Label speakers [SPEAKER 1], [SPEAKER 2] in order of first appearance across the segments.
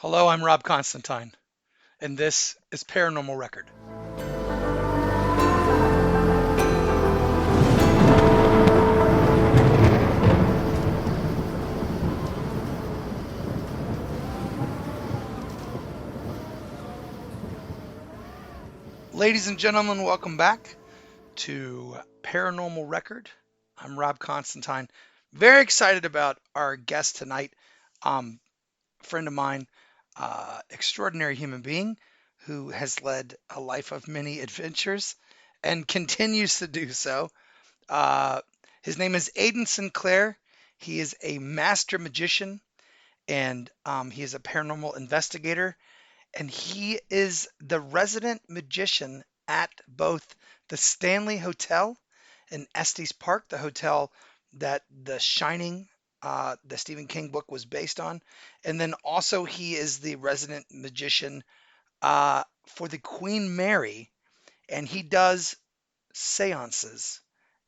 [SPEAKER 1] Hello, I'm Rob Constantine, and this is Paranormal Record. Ladies and gentlemen, welcome back to Paranormal Record. I'm Rob Constantine. Very excited about our guest tonight. A friend of mine, extraordinary human being who has led a life of many adventures and continues to do so. Uh, his name is Aiden Sinclair. He is a master magician and he is a paranormal investigator. And he is the resident magician at both the Stanley Hotel in Estes Park, the hotel that The Shining, the Stephen King book, was based on. And then also, he is the resident magician for the Queen Mary, and he does seances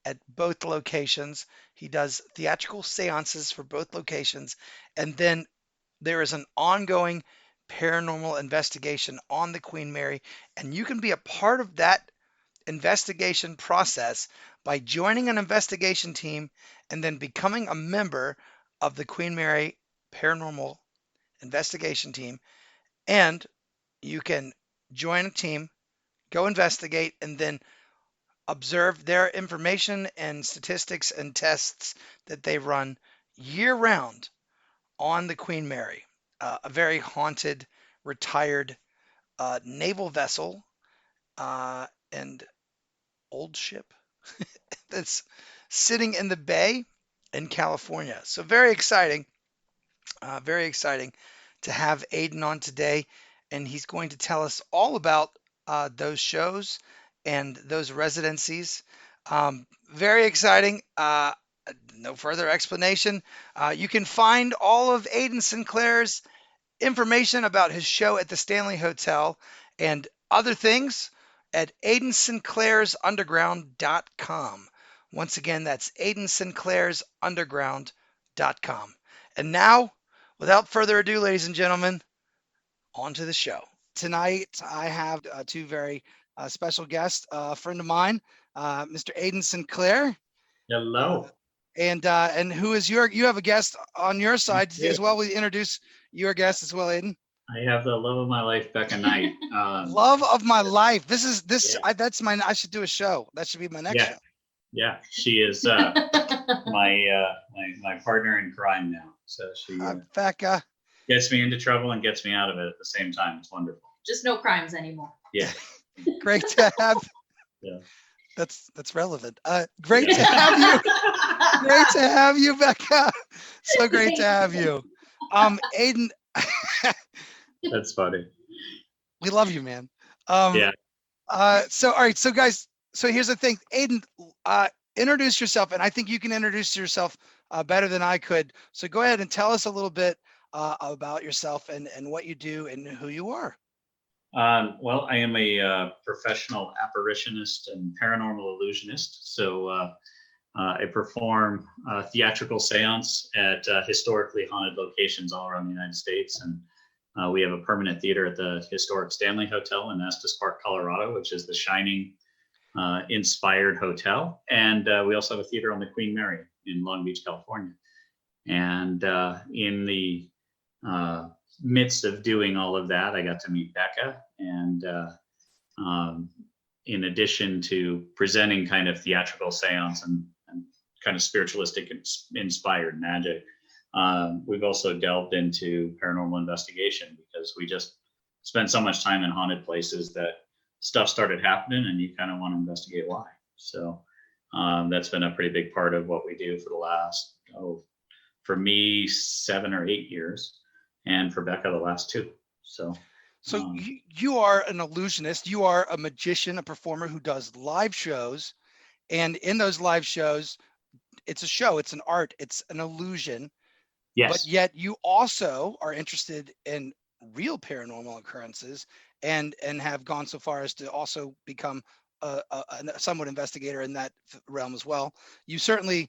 [SPEAKER 1] at both locations. He does theatrical seances for both locations. And then there is an ongoing paranormal investigation on the Queen Mary, and you can be a part of that investigation process by joining an investigation team and then becoming a member of the Queen Mary Paranormal Investigation Team. And you can join a team, go investigate, and then observe their information and statistics and tests that they run year round on the Queen Mary, a very haunted, retired naval vessel and old ship that's sitting in the bay in California. So very exciting to have Aiden on today, and he's going to tell us all about those shows and those residencies. Very exciting. No further explanation. You can find all of Aiden Sinclair's information about his show at the Stanley Hotel and other things at aidensinclairsunderground.com. Once again, that's aidensinclairsunderground.com. And now, without further ado, ladies and gentlemen, on to the show. Tonight, I have two very special guests, a friend of mine, Mr. Aiden Sinclair.
[SPEAKER 2] Hello.
[SPEAKER 1] And who is you have a guest on your side as well. We introduce your guest as well, Aiden.
[SPEAKER 2] I have the love of my life, Becca Knight.
[SPEAKER 1] Love of my life. This is
[SPEAKER 2] Yeah.
[SPEAKER 1] I should do a show. That should be my next show.
[SPEAKER 2] Yeah, she is my partner in crime now. So she
[SPEAKER 1] Becca
[SPEAKER 2] gets me into trouble and gets me out of it at the same time. It's wonderful.
[SPEAKER 3] Just no crimes anymore.
[SPEAKER 2] Yeah.
[SPEAKER 1] Great to have.
[SPEAKER 2] Yeah.
[SPEAKER 1] That's relevant. Great to have you. Great to have you, Becca. So great to have you. Aiden.
[SPEAKER 2] That's funny.
[SPEAKER 1] We love you, man.
[SPEAKER 2] Yeah.
[SPEAKER 1] So all right, so guys, so here's the thing. Aiden, introduce yourself, and I think you can introduce yourself better than I could. So go ahead and tell us a little bit about yourself and what you do and who you are.
[SPEAKER 2] Well, I am a professional apparitionist and paranormal illusionist. So I perform theatrical seance at historically haunted locations all around the United States. And we have a permanent theater at the historic Stanley Hotel in Estes Park, Colorado, which is the Shining inspired hotel. And we also have a theater on the Queen Mary in Long Beach, California. And in the midst of doing all of that, I got to meet Becca. And in addition to presenting kind of theatrical seance and kind of spiritualistic inspired magic, we've also delved into paranormal investigation because we just spent so much time in haunted places that stuff started happening and you kind of want to investigate why. So that's been a pretty big part of what we do for the last, for me, 7 or 8 years. And for Becca, the last 2. So
[SPEAKER 1] you are an illusionist. You are a magician, a performer who does live shows. And in those live shows, it's a show, it's an art, it's an illusion.
[SPEAKER 2] Yes.
[SPEAKER 1] But yet you also are interested in real paranormal occurrences and have gone so far as to also become a somewhat investigator in that realm as well. You certainly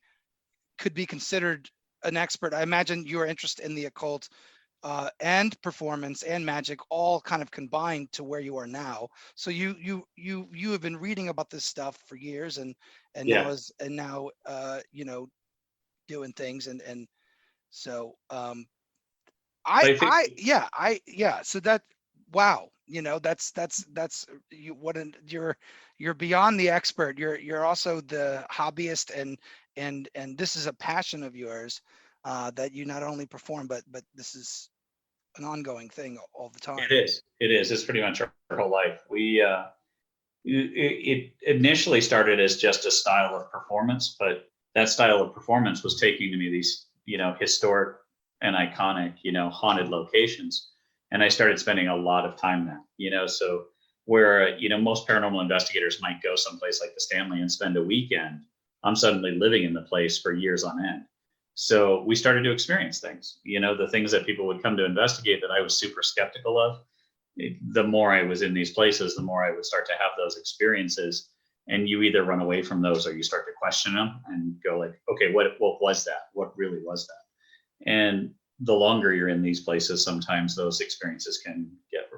[SPEAKER 1] could be considered an expert. I imagine you are interested in the occult and performance and magic all kind of combined to where you are now. So you have been reading about this stuff for years, and now
[SPEAKER 2] Yeah.
[SPEAKER 1] is and now doing things, and so
[SPEAKER 2] But I think
[SPEAKER 1] yeah. So that, wow, that's you. You're beyond the expert. You're also the hobbyist, and this is a passion of yours, that you not only perform, but this is an ongoing thing all the
[SPEAKER 2] it
[SPEAKER 1] time.
[SPEAKER 2] is. It is. It's pretty much our whole life. It initially started as just a style of performance, but that style of performance was taking to me these, historic and iconic, haunted locations. And I started spending a lot of time there, so where, most paranormal investigators might go someplace like the Stanley and spend a weekend, I'm suddenly living in the place for years on end. So we started to experience things, the things that people would come to investigate that I was super skeptical of. The more I was in these places, the more I would start to have those experiences. And you either run away from those or you start to question them and go like, okay, what was that? What really was that? And the longer you're in these places, sometimes those experiences can get,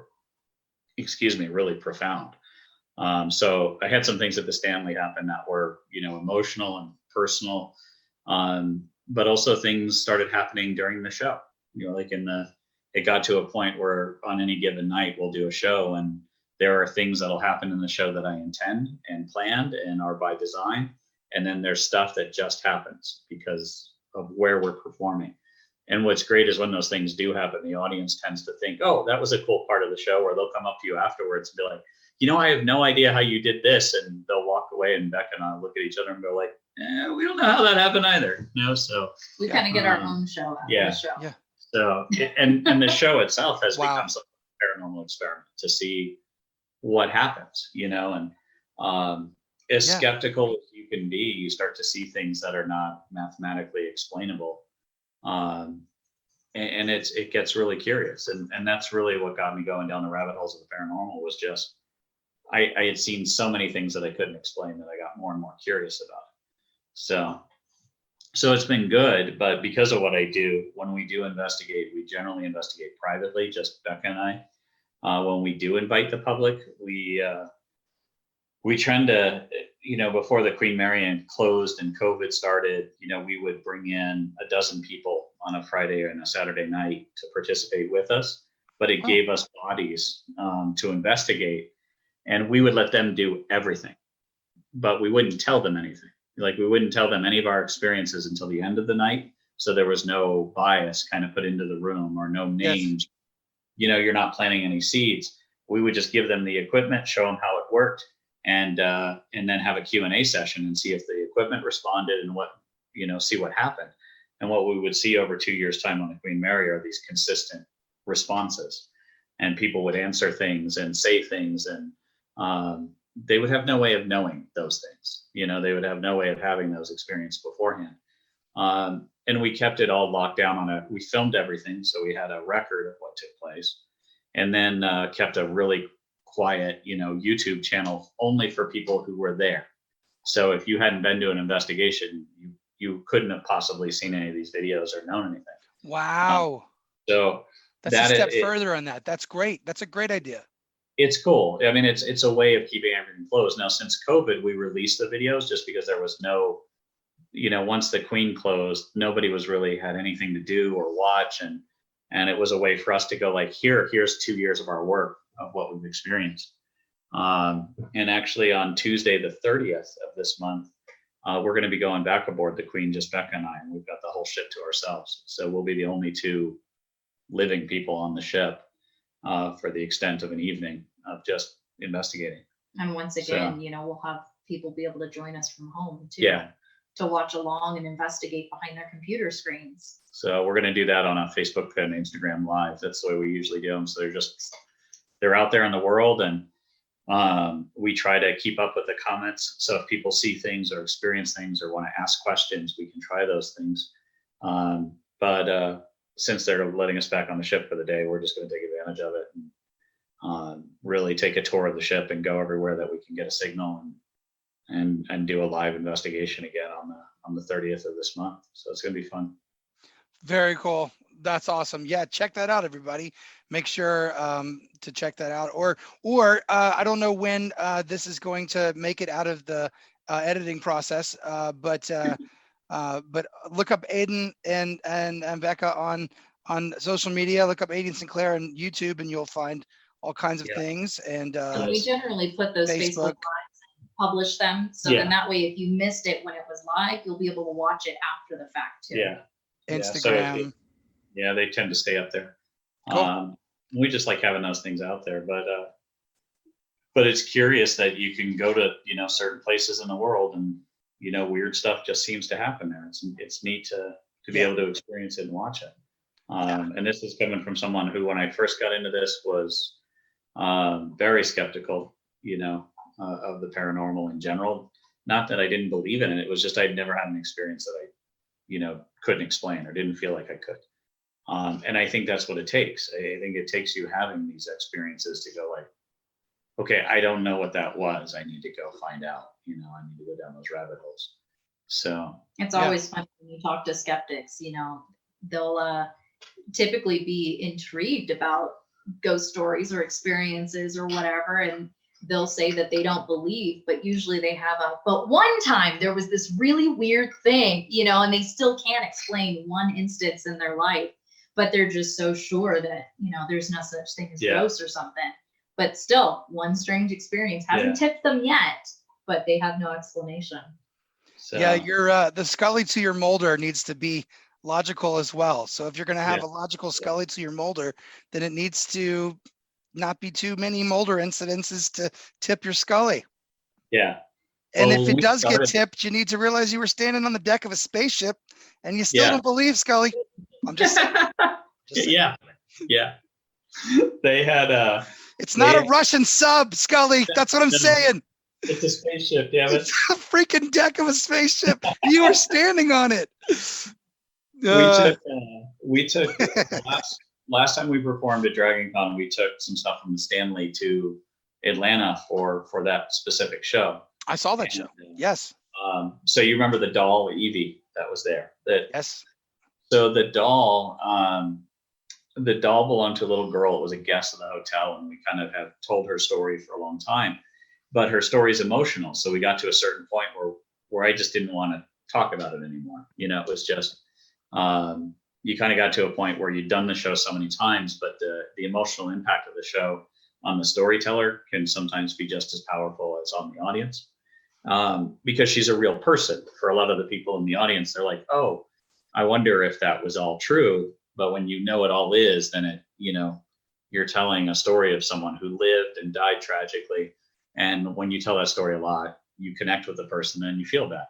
[SPEAKER 2] really profound. So I had some things at the Stanley happen that were, emotional and personal, but also things started happening during the show. Like it got to a point where on any given night we'll do a show, and there are things that'll happen in the show that I intend and planned and are by design, and then there's stuff that just happens because of where we're performing. And what's great is when those things do happen, the audience tends to think, oh, that was a cool part of the show, or they'll come up to you afterwards and be like, I have no idea how you did this. And they'll walk away, and Becca and I look at each other and go like, we don't know how that happened either. So
[SPEAKER 3] we kind of get our own show out of the show.
[SPEAKER 1] Yeah.
[SPEAKER 2] So, and the show itself has
[SPEAKER 1] Wow.
[SPEAKER 2] become something of a paranormal experiment to see what happens, and as skeptical as you can be, you start to see things that are not mathematically explainable. And it gets really curious. And that's really what got me going down the rabbit holes of the paranormal, was just, I had seen so many things that I couldn't explain that I got more and more curious about it. So it's been good, but because of what I do, when we do investigate, we generally investigate privately, just Becca and I. When we do invite the public, we trend to, before the Queen Mary closed and COVID started, we would bring in a dozen people on a Friday and a Saturday night to participate with us, but it gave us bodies to investigate, and we would let them do everything, but we wouldn't tell them anything. Like, we wouldn't tell them any of our experiences until the end of the night. So there was no bias kind of put into the room, or no names. Yes. You're not planting any seeds. We would just give them the equipment, show them how it worked, and then have a Q&A session and see if the equipment responded, and see what happened. And what we would see over 2 years' time on the Queen Mary are these consistent responses, and people would answer things and say things, and they would have no way of knowing those things. They would have no way of having those experiences beforehand. And we kept it all locked down we filmed everything. So we had a record of what took place, and then kept a really quiet, YouTube channel only for people who were there. So if you hadn't been to an investigation, you couldn't have possibly seen any of these videos or known anything.
[SPEAKER 1] Wow.
[SPEAKER 2] So
[SPEAKER 1] that's a step further on that. That's great. That's a great idea.
[SPEAKER 2] It's cool. I mean, it's a way of keeping everything closed. Now, since COVID, we released the videos just because there was no, once the Queen closed, nobody was really had anything to do or watch. And it was a way for us to go like, here's 2 years of our work of what we've experienced. And actually on Tuesday, the 30th of this month, we're going to be going back aboard the Queen, just Becca and I, and we've got the whole ship to ourselves. So we'll be the only two living people on the ship for the extent of an evening of just investigating.
[SPEAKER 3] And once again, we'll have people be able to join us from home too.
[SPEAKER 2] Yeah.
[SPEAKER 3] To watch along and investigate behind their computer screens.
[SPEAKER 2] So we're going to do that on a Facebook and Instagram Live. That's the way we usually do them. So they're out there in the world, and we try to keep up with the comments. So if people see things or experience things or want to ask questions, we can try those things. But since they're letting us back on the ship for the day, we're just going to take advantage of it and really take a tour of the ship and go everywhere that we can get a signal, and do a live investigation again on the 30th of this month. So it's going to be fun.
[SPEAKER 1] Very cool. That's awesome. Yeah, check that out, everybody. Make sure to check that out. Or I don't know when this is going to make it out of the editing process, but look up Aiden and Becca on social media. Look up Aiden Sinclair on YouTube, and you'll find all kinds of
[SPEAKER 2] Yeah.
[SPEAKER 1] things. And
[SPEAKER 3] And we generally put those Facebook
[SPEAKER 1] Facebook.
[SPEAKER 3] Lives and publish them. So then that way, if you missed it when it was live, you'll be able to watch it after the fact too.
[SPEAKER 2] Yeah.
[SPEAKER 1] Instagram.
[SPEAKER 2] Yeah, they tend to stay up there.
[SPEAKER 1] Cool.
[SPEAKER 2] We just like having those things out there, but it's curious that you can go to, certain places in the world and, weird stuff just seems to happen there. It's neat to be able to experience it and watch it. And this is coming from someone who, when I first got into this, was very skeptical, of the paranormal in general. Not that I didn't believe in it. It was just I'd never had an experience that I, couldn't explain or didn't feel like I could. And I think that's what it takes. I think it takes you having these experiences to go like, okay, I don't know what that was. I need to go find out. I need to go down those rabbit holes. So
[SPEAKER 3] it's always fun when you talk to skeptics. They'll typically be intrigued about ghost stories or experiences or whatever, and they'll say that they don't believe, but usually they have but one time there was this really weird thing, and they still can't explain one instance in their life, but they're just so sure that, there's no such thing as ghosts or something. But still, one strange experience hasn't tipped them yet, but they have no explanation.
[SPEAKER 2] So.
[SPEAKER 1] Yeah, your the Scully to your Mulder needs to be logical as well. So if you're going to have a logical Scully to your Mulder, then it needs to not be too many Mulder incidences to tip your Scully.
[SPEAKER 2] Yeah.
[SPEAKER 1] And if it does get tipped, you need to realize you were standing on the deck of a spaceship and you still don't believe, Scully. I'm just saying.
[SPEAKER 2] Yeah. They had
[SPEAKER 1] it's not a Russian sub, Scully. That's what I'm saying.
[SPEAKER 2] It's a spaceship, damn it.
[SPEAKER 1] It's a freaking deck of a spaceship. You were standing on it.
[SPEAKER 2] We took last time we performed at Dragon Con, we took some stuff from the Stanley to Atlanta for that specific show.
[SPEAKER 1] I saw that show. Yes.
[SPEAKER 2] So you remember the doll Evie that was there?
[SPEAKER 1] Yes.
[SPEAKER 2] So the doll belonged to a little girl. It was a guest of the hotel, and we kind of have told her story for a long time. But her story is emotional. So we got to a certain point where I just didn't want to talk about it anymore. It was just you kind of got to a point where you'd done the show so many times, but the emotional impact of the show on the storyteller can sometimes be just as powerful as on the audience, because she's a real person. For a lot of the people in the audience, they're like, oh, I wonder if that was all true. But when it all is, then you're telling a story of someone who lived and died tragically. And when you tell that story a lot, you connect with the person and you feel that.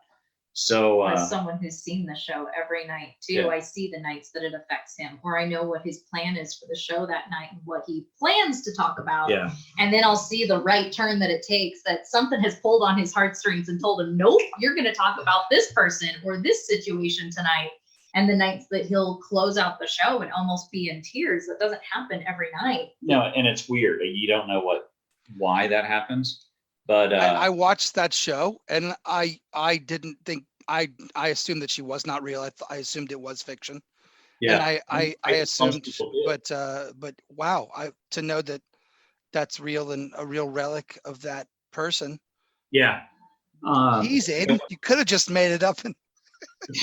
[SPEAKER 2] So
[SPEAKER 3] as someone who's seen the show every night too, I see the nights that it affects him, or I know what his plan is for the show that night and what he plans to talk about.
[SPEAKER 2] Yeah.
[SPEAKER 3] And then I'll see the right turn that it takes, that something has pulled on his heartstrings and told him, nope, you're going to talk about this person or this situation tonight. And the nights that he'll close out the show and almost be in tears. That doesn't happen every night.
[SPEAKER 2] No, and it's weird. You don't know why that happens. But
[SPEAKER 1] I watched that show and I didn't think I assumed that she was not real. I assumed it was fiction. Yeah. And I assumed, but wow, to know that that's real and a real relic of that person.
[SPEAKER 2] Yeah.
[SPEAKER 1] Geez, Aiden, you could have just made it up and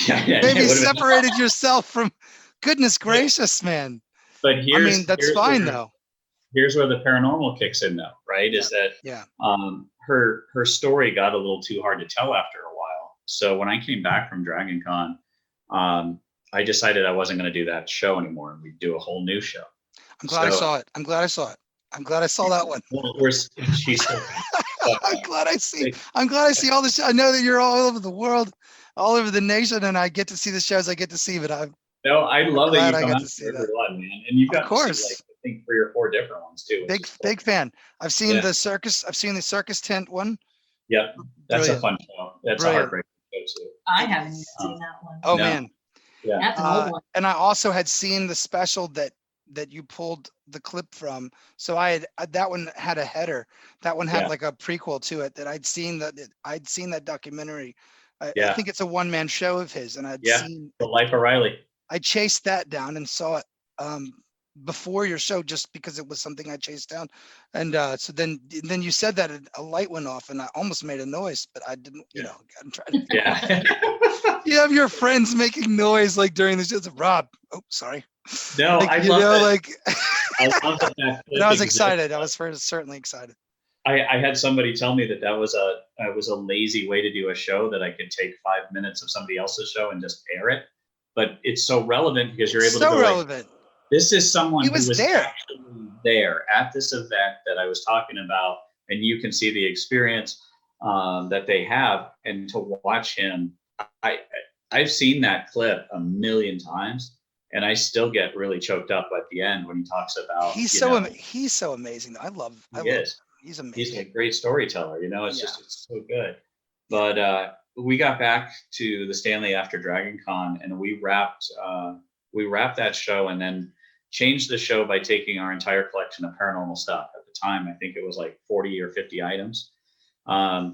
[SPEAKER 2] maybe
[SPEAKER 1] separated yourself from. Goodness gracious, man.
[SPEAKER 2] But
[SPEAKER 1] that's fine though.
[SPEAKER 2] Here's where the paranormal kicks in though, right? Is that her story got a little too hard to tell after a while. So when I came back from Dragon Con, I decided I wasn't going to do that show anymore, and we'd do a whole new show.
[SPEAKER 1] I'm glad I saw it. I'm glad I saw that one.
[SPEAKER 2] Well, she's so
[SPEAKER 1] I'm glad I see all the shows. I know that you're all over the world, all over the nation, and I get to see the shows I get to see, but I
[SPEAKER 2] love that you come out
[SPEAKER 1] to see
[SPEAKER 2] every one, man. And you've got
[SPEAKER 1] of course.
[SPEAKER 2] To see, I think 3 or 4 different ones too.
[SPEAKER 1] Big fan. I've seen the circus. I've seen the circus tent one.
[SPEAKER 2] Yep, that's a fun show. That's a heartbreaking show too.
[SPEAKER 3] I haven't even seen that one.
[SPEAKER 1] Oh man,
[SPEAKER 2] yeah,
[SPEAKER 3] that's an old one.
[SPEAKER 1] And I also had seen the special that you pulled the clip from. So that one had a header. That one had like a prequel to it that I'd seen that documentary. I think it's a one-man show of his, and I'd seen
[SPEAKER 2] The Life of Riley.
[SPEAKER 1] I chased that down and saw it before your show, just because it was something I chased down. And so then you said that a light went off and I almost made a noise, but I didn't, you know, I'm trying to.
[SPEAKER 2] Yeah.
[SPEAKER 1] You have your friends making noise like during the show. Rob, oh, sorry.
[SPEAKER 2] No,
[SPEAKER 1] like,
[SPEAKER 2] I
[SPEAKER 1] you
[SPEAKER 2] love
[SPEAKER 1] know,
[SPEAKER 2] it.
[SPEAKER 1] like,
[SPEAKER 2] I love that
[SPEAKER 1] and I was excited. I was certainly excited.
[SPEAKER 2] I had somebody tell me that was a lazy way to do a show, that I could take 5 minutes of somebody else's show and just air it. But it's so relevant because you're able to go
[SPEAKER 1] relevant.
[SPEAKER 2] Like, this is someone
[SPEAKER 1] who was
[SPEAKER 2] there.
[SPEAKER 1] Actually
[SPEAKER 2] there at this event that I was talking about, and you can see the experience that they have, and to watch him. I've seen that clip a million times, and I still get really choked up at the end when he talks about.
[SPEAKER 1] He's so amazing. Though. I love he's amazing.
[SPEAKER 2] He's a great storyteller. You know, it's it's so good. But we got back to the Stanley after Dragon Con, and we wrapped that show, and then changed the show by taking our entire collection of paranormal stuff. At the time, I think it was like 40 or 50 items.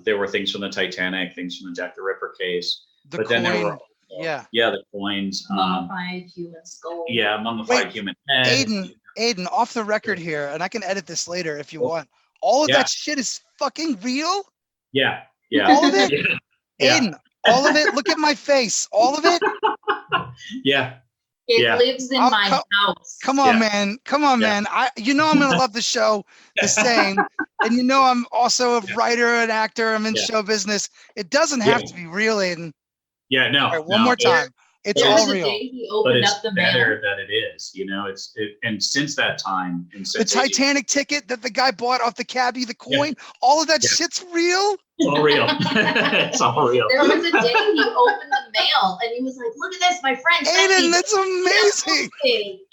[SPEAKER 2] There were things from the Titanic, things from the Jack the Ripper case, but then there were the coins,
[SPEAKER 3] mummified human skull.
[SPEAKER 2] Yeah, mummified human head.
[SPEAKER 1] Aiden, off the record here, and I can edit this later if you want. All of that shit is fucking real.
[SPEAKER 2] Yeah.
[SPEAKER 1] All of it. Aiden, all of it. Look at my face. All of it.
[SPEAKER 2] Yeah.
[SPEAKER 3] It lives in my house.
[SPEAKER 1] Come on, man. Come on, man. I'm gonna love the show the same. And I'm also a writer and actor. I'm in show business. It doesn't have to be real, Aiden.
[SPEAKER 2] Yeah, no.
[SPEAKER 1] All right, one more time. It's all real.
[SPEAKER 2] But it's better that it is. And since that time,
[SPEAKER 1] the Titanic ticket that the guy bought off the cabbie, the coin, all of that shit's real.
[SPEAKER 2] It's all real. It's all real.
[SPEAKER 3] There was a day he opened the mail and he was like, "Look at this, my friend."
[SPEAKER 1] Aiden, that's amazing.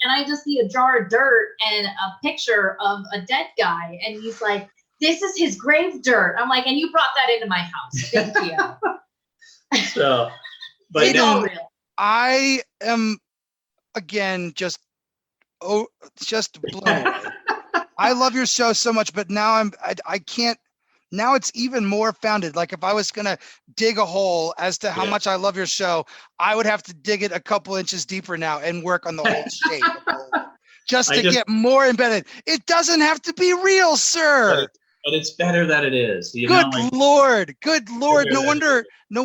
[SPEAKER 3] And I just see a jar of dirt and a picture of a dead guy, and he's like, "This is his grave dirt." I'm like, "And you brought that into my house? Thank you."
[SPEAKER 2] So, but
[SPEAKER 1] Aiden, I am again just blown away. I love your show so much, but now I can't. Now it's even more founded. Like if I was gonna dig a hole as to how much I love your show, I would have to dig it a couple inches deeper now and work on the whole shape, just to get more embedded. It doesn't have to be real, sir.
[SPEAKER 2] But it's better that it is.
[SPEAKER 1] Good Lord. No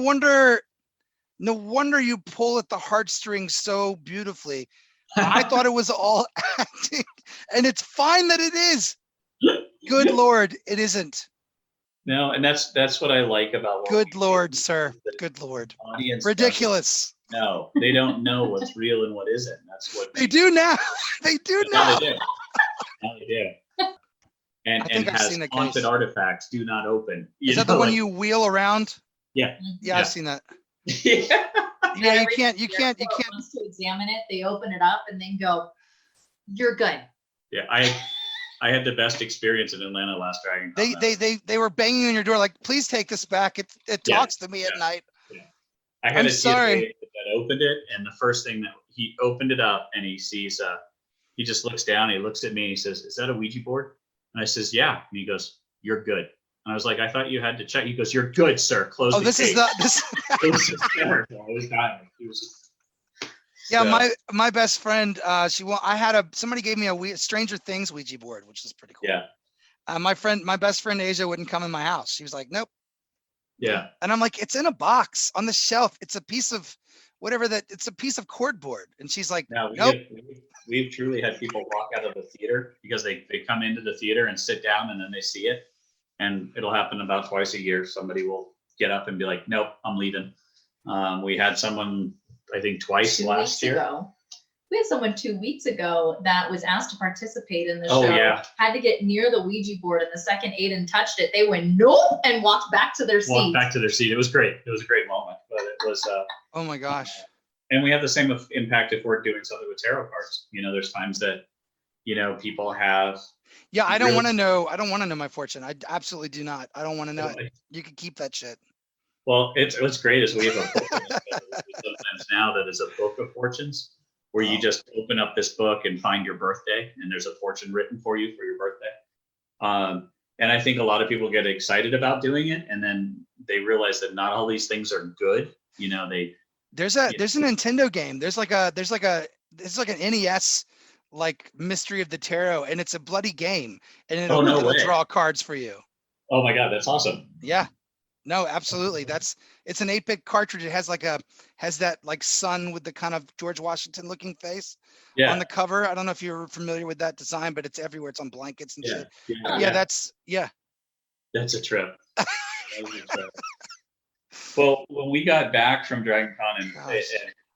[SPEAKER 1] wonder you pull at the heartstrings so beautifully. I thought it was all acting, and it's fine that it is. Good Lord, it isn't.
[SPEAKER 2] No, and that's what I like about.
[SPEAKER 1] Good Lord, sir. Good Lord.
[SPEAKER 2] Audience
[SPEAKER 1] ridiculous.
[SPEAKER 2] No, they don't know what's real and what isn't. That's what
[SPEAKER 1] they do now. They do now.
[SPEAKER 2] Now they do. And has haunted artifacts do not open.
[SPEAKER 1] Is that the one you wheel around?
[SPEAKER 2] Yeah.
[SPEAKER 1] Yeah, I've seen that.
[SPEAKER 2] Yeah.
[SPEAKER 1] Yeah, you can't.
[SPEAKER 3] Wants to examine it. They open it up and then go, "You're good."
[SPEAKER 2] Yeah, I had the best experience in Atlanta last Dragon Con.
[SPEAKER 1] They were banging on your door like, "Please take this back. It talks to me at night."
[SPEAKER 2] Yeah. I had that opened it, and the first thing that he opened it up and he sees, he just looks down, he looks at me, and he says, "Is that a Ouija board?" And I says, "Yeah." And he goes, "You're good." And I was like, "I thought you had to check." He goes, "You're good, sir. Close the case." It was hysterical. I was dying. It was.
[SPEAKER 1] Yeah, my best friend, somebody gave me a Stranger Things Ouija board, which is pretty cool.
[SPEAKER 2] Yeah.
[SPEAKER 1] My best friend Asia wouldn't come in my house. She was like, "Nope."
[SPEAKER 2] Yeah.
[SPEAKER 1] And I'm like, "It's in a box on the shelf. It's a piece of it's a piece of cordboard." And she's like, "Nope."
[SPEAKER 2] We've truly had people walk out of the theater because they come into the theater and sit down and then they see it. And it'll happen about twice a year. Somebody will get up and be like, "Nope, I'm leaving." We had someone, I think twice last year.
[SPEAKER 3] We had someone 2 weeks ago that was asked to participate in the show.
[SPEAKER 2] Yeah.
[SPEAKER 3] Had to get near the Ouija board, and the second Aiden touched it, they went nope and walked back to their seat. It
[SPEAKER 2] was great. It was a great moment, but it was.
[SPEAKER 1] Oh my gosh.
[SPEAKER 2] And we have the same impact if we're doing something with tarot cards. There's times that, people have.
[SPEAKER 1] Yeah, I don't want to know. I don't want to know my fortune. I absolutely do not. I don't want to know it. You can keep that shit.
[SPEAKER 2] Well, what's great is we have a book sometimes now that is a book of fortunes, where you just open up this book and find your birthday, and there's a fortune written for you for your birthday. And I think a lot of people get excited about doing it, and then they realize that not all these things are good.
[SPEAKER 1] There's a Nintendo game. There's like an NES like Mystery of the Tarot, and it's a bloody game, and it'll draw cards for you.
[SPEAKER 2] Oh my God, that's awesome.
[SPEAKER 1] Yeah. No, absolutely. It's an 8-bit cartridge. It has that like sun with the kind of George Washington looking face on the cover. I don't know if you're familiar with that design, but it's everywhere. It's on blankets and shit.
[SPEAKER 2] That's a trip. Well, when we got back from Dragon Con and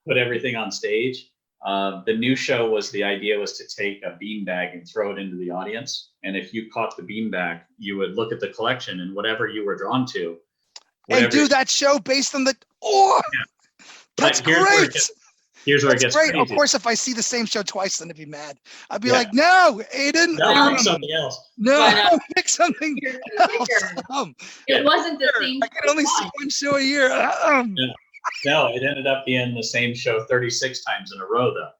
[SPEAKER 2] put everything on stage, the new show the idea was to take a beanbag and throw it into the audience. And if you caught the beanbag, you would look at the collection and whatever you were drawn to.
[SPEAKER 1] And do that show based on that's great.
[SPEAKER 2] Here's where it gets
[SPEAKER 1] great.
[SPEAKER 2] crazy.
[SPEAKER 1] Of course, if I see the same show twice, then I'd be mad. I'd be like, no, Aiden.
[SPEAKER 2] No, pick something else.
[SPEAKER 1] No, pick something else.
[SPEAKER 3] It wasn't the same.
[SPEAKER 1] I can only see one show a year.
[SPEAKER 2] No, it ended up being the same show 36 times in a row, though,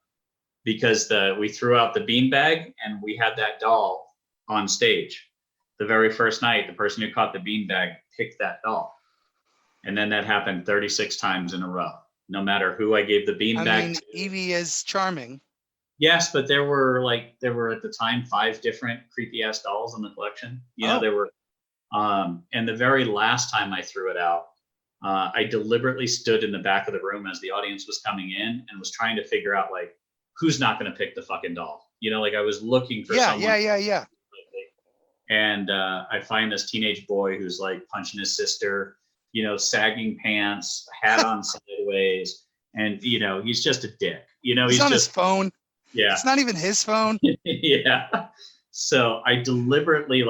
[SPEAKER 2] because we threw out the beanbag and we had that doll on stage. The very first night, the person who caught the beanbag picked that doll. And then that happened 36 times in a row, no matter who I gave the beanbag to.
[SPEAKER 1] Evie is charming.
[SPEAKER 2] Yes, but there were at the time 5 different creepy ass dolls in the collection. There were, and the very last time I threw it out, I deliberately stood in the back of the room as the audience was coming in and was trying to figure out like who's not going to pick the fucking doll. I was looking for someone.
[SPEAKER 1] Yeah.
[SPEAKER 2] And I find this teenage boy who's like punching his sister. Sagging pants, hat on sideways, and he's just a dick. He's
[SPEAKER 1] on
[SPEAKER 2] just
[SPEAKER 1] his phone.
[SPEAKER 2] Yeah,
[SPEAKER 1] it's not even his phone.
[SPEAKER 2] Yeah. So I deliberately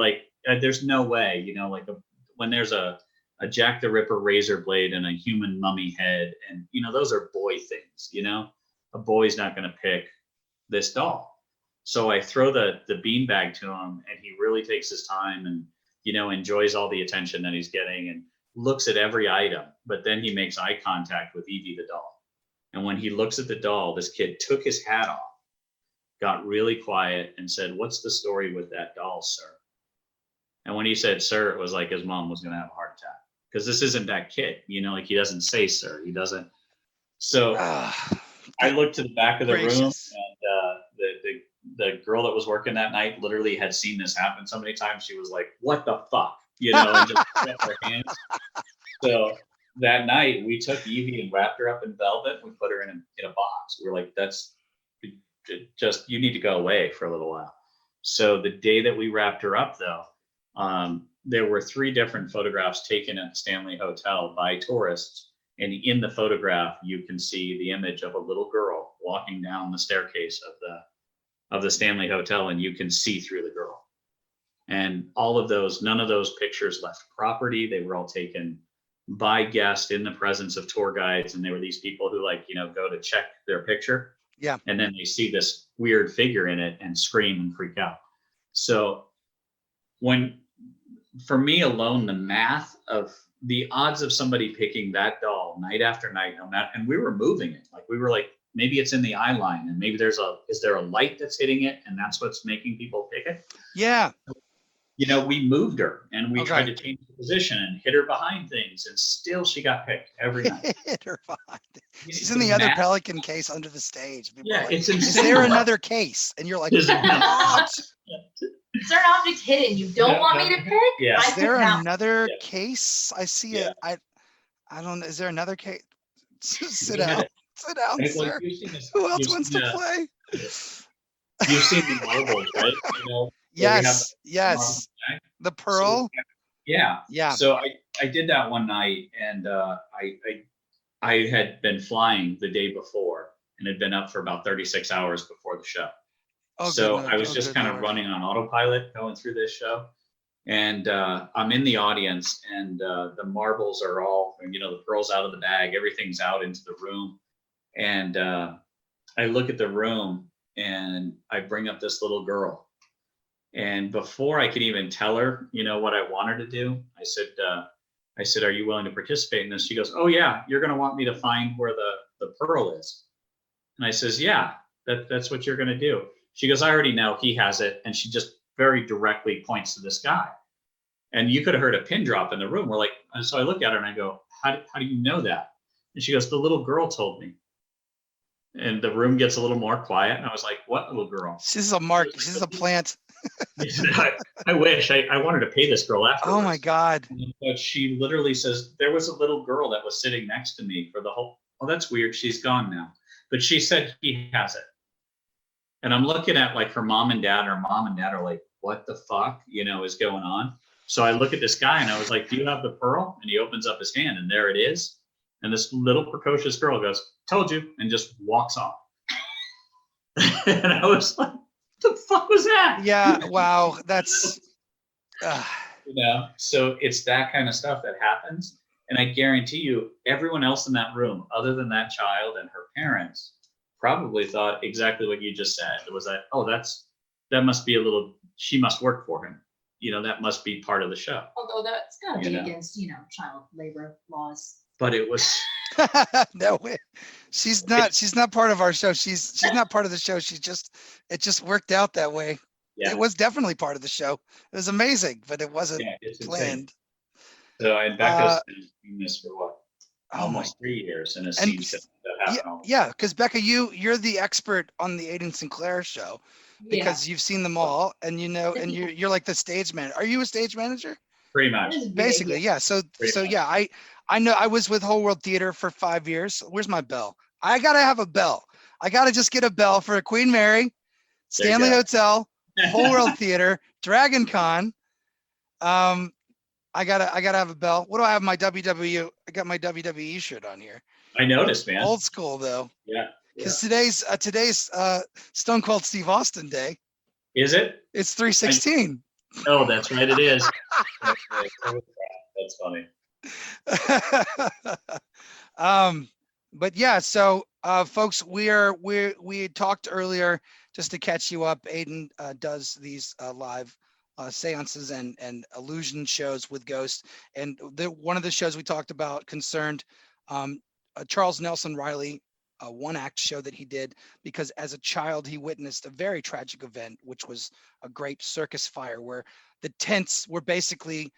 [SPEAKER 2] there's no way, when there's a Jack the Ripper razor blade and a human mummy head, and those are boy things. A boy's not going to pick this doll. So I throw the beanbag to him, and he really takes his time and enjoys all the attention that he's getting and looks at every item, but then he makes eye contact with Evie the doll. And when he looks at the doll, this kid took his hat off, got really quiet and said, "What's the story with that doll, sir?" And when he said sir, it was like his mom was going to have a heart attack, because this isn't that kid, he doesn't say sir, he doesn't. So I looked to the back of the room, and the girl that was working that night literally had seen this happen so many times. She was like, "What the fuck?" And just kept her hands. So that night we took Evie and wrapped her up in velvet. We put her in a box. We're like, that's just, you need to go away for a little while. So the day that we wrapped her up, though, there were 3 different photographs taken at the Stanley Hotel by tourists. And in the photograph, you can see the image of a little girl walking down the staircase of the Stanley Hotel, and you can see through the girl. And none of those pictures left property. They were all taken by guests in the presence of tour guides. And they were these people who go to check their picture.
[SPEAKER 1] Yeah.
[SPEAKER 2] And then they see this weird figure in it and scream and freak out. So for me alone, the math of the odds of somebody picking that doll night after night, and we were moving it. We were like, maybe it's in the eye line, and maybe is there a light that's hitting it, and that's what's making people pick it?
[SPEAKER 1] Yeah.
[SPEAKER 2] We moved her and we tried to change the position and hit her behind things, and still she got picked every night.
[SPEAKER 1] Hit her behind. She's in the other Pelican case under the stage.
[SPEAKER 2] Yeah,
[SPEAKER 1] like,
[SPEAKER 2] it's insane.
[SPEAKER 1] Is there another case? And you're like,
[SPEAKER 3] what? Is there an object hidden you don't want me to pick?
[SPEAKER 2] Yeah.
[SPEAKER 1] Is there another case? I see it. I don't know. Is there another case? Sit down. Sit down, sir. Who else wants to play?
[SPEAKER 2] You've seen the marbles, right?
[SPEAKER 1] Yes. The pearl.
[SPEAKER 2] So, yeah. So I did that one night, and I had been flying the day before and had been up for about 36 hours before the show. I was just kind of running on autopilot going through this show. And I'm in the audience, and the marbles are all, the pearl's out of the bag, everything's out into the room. And I look at the room, and I bring up this little girl. And before I could even tell her, what I want her to do, I said, "Are you willing to participate in this?" She goes, "Oh yeah, you're going to want me to find where the pearl is." And I says, "Yeah, that's what you're going to do." She goes, "I already know, he has it." And she just very directly points to this guy. And you could have heard a pin drop in the room. So I look at her and I go, how do you know that?" And she goes, the little girl told me. And the room gets a little more quiet. And I was like, what little girl?
[SPEAKER 1] She's a mark. She's a plant.
[SPEAKER 2] I wish I wanted to pay this girl afterwards.
[SPEAKER 1] Oh my God.
[SPEAKER 2] But she literally says, there was a little girl that was sitting next to me for the whole, oh, that's weird. She's gone now. But she said he has it. And I'm looking at like her mom and dad, and her mom and dad are like, what the fuck, is going on? So I look at this guy and I was like, do you have the pearl? And he opens up his hand and there it is. And this little precocious girl goes, told you, and just walks off. And I was like, the fuck was that?
[SPEAKER 1] Yeah. Wow. That's,
[SPEAKER 2] so it's that kind of stuff that happens. And I guarantee you, everyone else in that room, other than that child and her parents, probably thought exactly what you just said. It was like, oh, that must be she must work for him. That must be part of the show.
[SPEAKER 3] Although that's got to be against, child labor laws.
[SPEAKER 2] But it was.
[SPEAKER 1] No way. She's not part of our show. She's not part of the show. It just worked out that way. Yeah. It was definitely part of the show. It was amazing, but it wasn't planned.
[SPEAKER 2] So, and Becca's been doing this for what? Almost 3 years, and it seems that happened.
[SPEAKER 1] Yeah, because Becca, you're the expert on the Aiden Sinclair show because you've seen them all, and and you're like the stage manager. Are you a stage manager?
[SPEAKER 2] Pretty much.
[SPEAKER 1] Basically, yeah. So yeah, I know I was with Whole World Theater for 5 years. Where's my bell? I gotta have a bell. I gotta just get a bell for Queen Mary, Stanley Hotel, Whole World Theater, Dragon Con. I gotta have a bell. What do I have? My WWE. I got my WWE shirt on here.
[SPEAKER 2] I noticed, man.
[SPEAKER 1] Old school though.
[SPEAKER 2] Yeah.
[SPEAKER 1] Because today's Stone Cold Steve Austin Day.
[SPEAKER 2] Is it?
[SPEAKER 1] It's 3/16.
[SPEAKER 2] Oh, that's right. It is. That's funny.
[SPEAKER 1] But yeah, so folks, we talked earlier, just to catch you up. Aiden does these live seances and illusion shows with ghosts, and one of the shows we talked about concerned Charles Nelson Riley, a one-act show that he did because as a child he witnessed a very tragic event, which was a great circus fire where the tents were basically